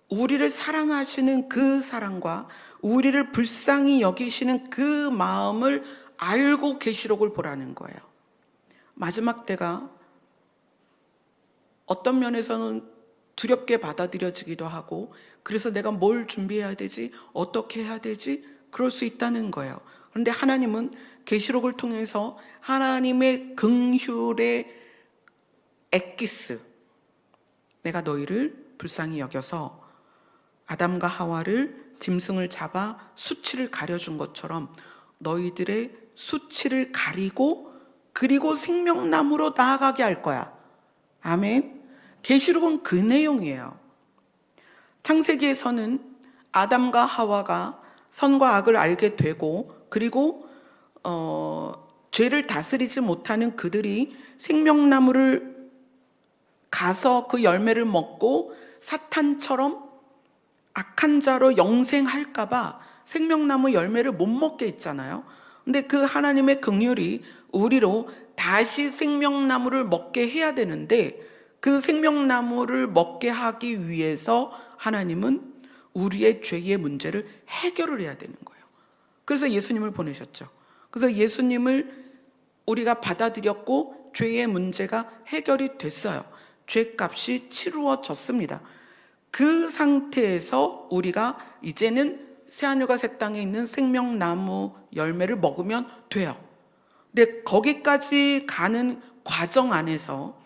우리를 사랑하시는 그 사랑과 우리를 불쌍히 여기시는 그 마음을 알고 계시록을 보라는 거예요. 마지막 때가 어떤 면에서는 두렵게 받아들여지기도 하고 그래서 내가 뭘 준비해야 되지? 어떻게 해야 되지? 그럴 수 있다는 거예요. 그런데 하나님은 계시록을 통해서 하나님의 긍휼의 엑기스, 내가 너희를 불쌍히 여겨서 아담과 하와를 짐승을 잡아 수치를 가려준 것처럼 너희들의 수치를 가리고 그리고 생명나무로 나아가게 할 거야. 아멘. 계시록은 그 내용이에요. 창세기에서는 아담과 하와가 선과 악을 알게 되고 그리고 죄를 다스리지 못하는 그들이 생명나무를 가서 그 열매를 먹고 사탄처럼 악한 자로 영생할까 봐 생명나무 열매를 못 먹게 했잖아요. 근데 그 하나님의 긍휼이 우리로 다시 생명나무를 먹게 해야 되는데 그 생명나무를 먹게 하기 위해서 하나님은 우리의 죄의 문제를 해결을 해야 되는 거예요. 그래서 예수님을 보내셨죠. 그래서 예수님을 우리가 받아들였고 죄의 문제가 해결이 됐어요. 죄값이 치루어졌습니다. 그 상태에서 우리가 이제는 새하늘과 새 땅에 있는 생명나무 열매를 먹으면 돼요. 근데 거기까지 가는 과정 안에서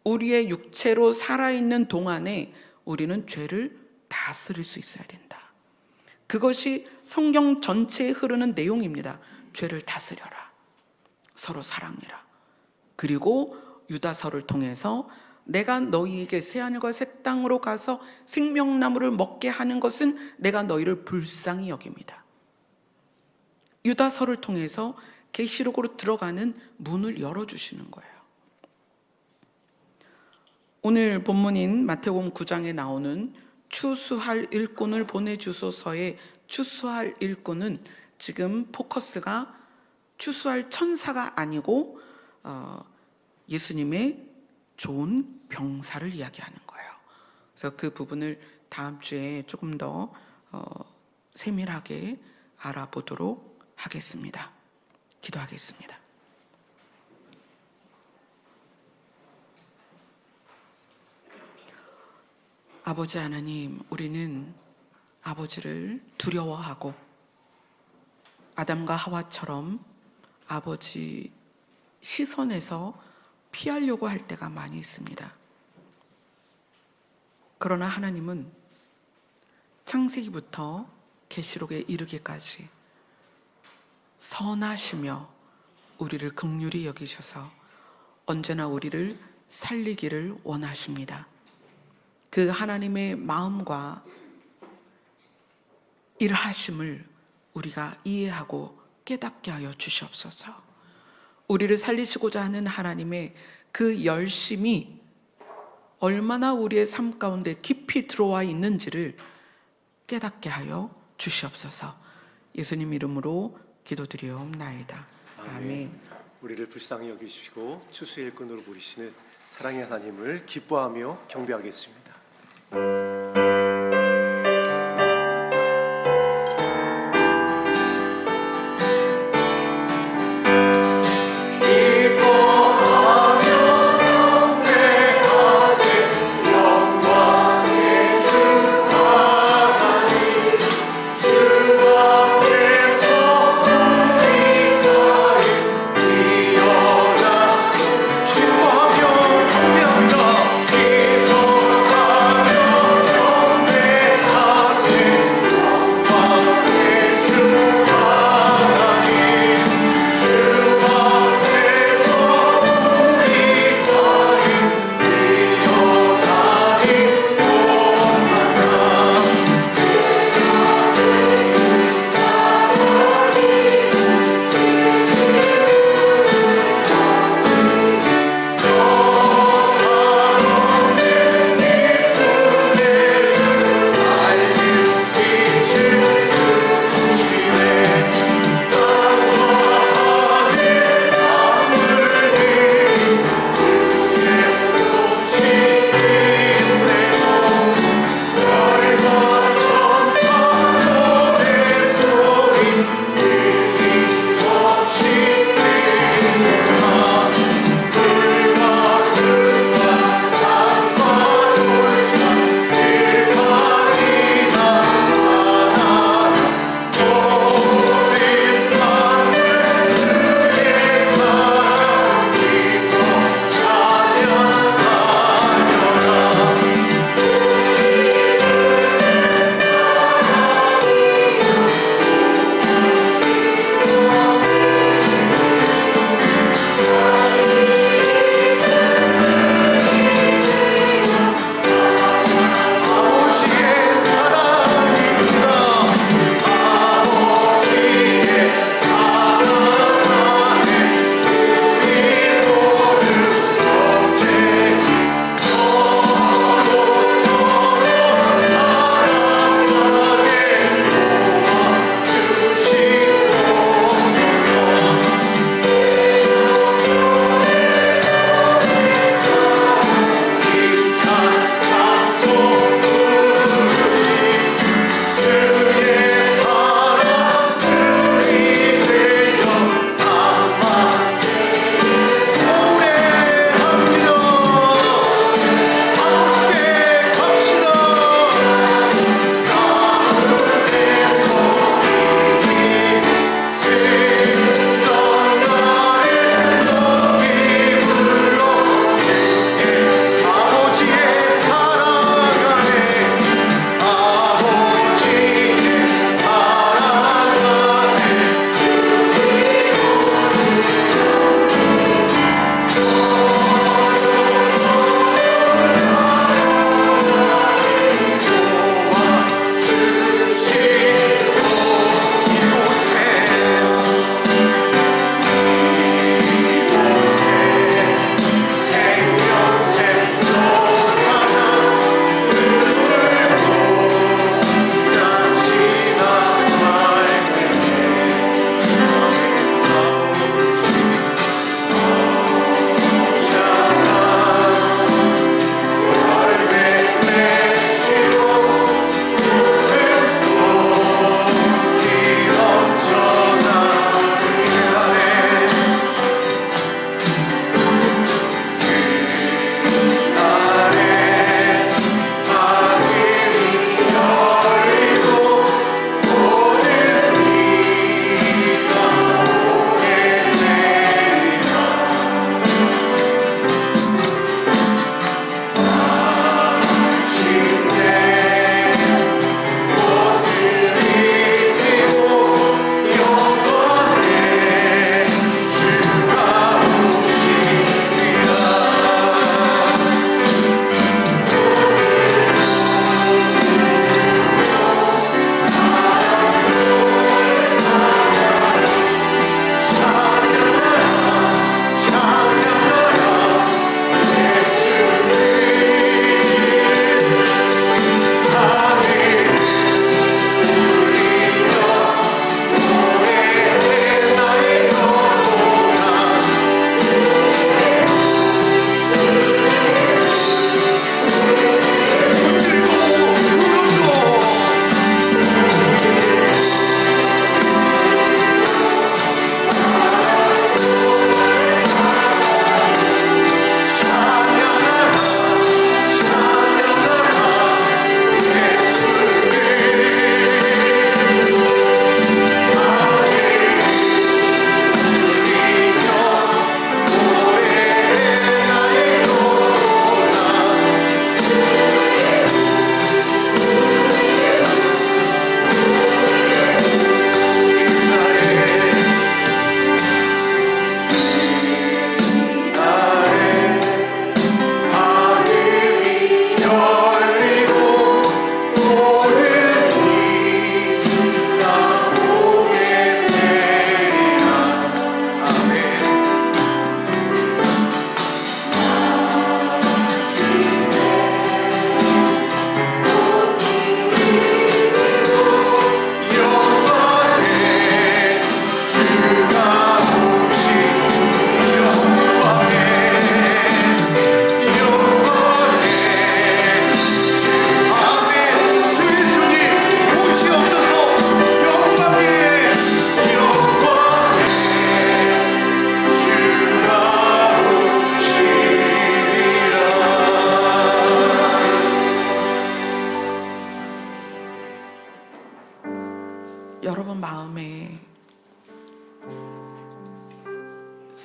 우리의 육체로 살아있는 동안에 우리는 죄를 다스릴 수 있어야 된다. 그것이 성경 전체에 흐르는 내용입니다. 죄를 다스려라. 서로 사랑해라. 그리고 유다서를 통해서 내가 너희에게 새하늘과 새 땅으로 가서 생명나무를 먹게 하는 것은 내가 너희를 불쌍히 여깁니다. 유다서를 통해서 계시록으로 들어가는 문을 열어주시는 거예요. 오늘 본문인 마태복음 9장에 나오는 추수할 일꾼을 보내주소서의 추수할 일꾼은 지금 포커스가 추수할 천사가 아니고 예수님의 좋은 병사를 이야기하는 거예요. 그래서 그 부분을 다음 주에 조금 더 세밀하게 알아보도록 하겠습니다. 기도하겠습니다. 아버지 하나님, 우리는 아버지를 두려워하고 아담과 하와처럼 아버지 시선에서 피하려고 할 때가 많이 있습니다. 그러나 하나님은 창세기부터 계시록에 이르기까지 선하시며 우리를 긍휼히 여기셔서 언제나 우리를 살리기를 원하십니다. 그 하나님의 마음과 일하심을 우리가 이해하고 깨닫게 하여 주시옵소서. 우리를 살리시고자 하는 하나님의 그 열심이 얼마나 우리의 삶 가운데 깊이 들어와 있는지를 깨닫게 하여 주시옵소서. 예수님 이름으로 기도드리옵나이다. 아멘. 우리를 불쌍히 여기시고 추수의 일꾼으로 부리시는 사랑의 하나님을 기뻐하며 경배하겠습니다.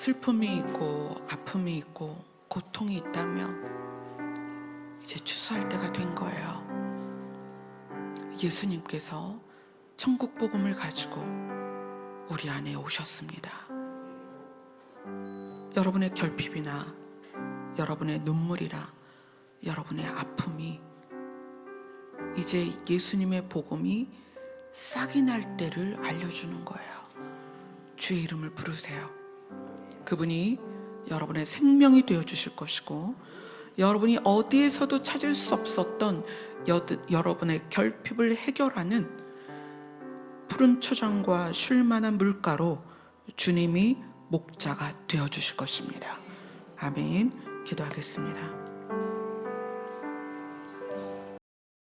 슬픔이 있고 아픔이 있고 고통이 있다면 이제 추수할 때가 된 거예요. 예수님께서 천국 복음을 가지고 우리 안에 오셨습니다. 여러분의 결핍이나 여러분의 눈물이나 여러분의 아픔이 이제 예수님의 복음이 싹이 날 때를 알려주는 거예요. 주의 이름을 부르세요. 그분이 여러분의 생명이 되어주실 것이고, 여러분이 어디에서도 찾을 수 없었던 여러분의 결핍을 해결하는 푸른 초장과 쉴만한 물가로 주님이 목자가 되어주실 것입니다. 아멘. 기도하겠습니다.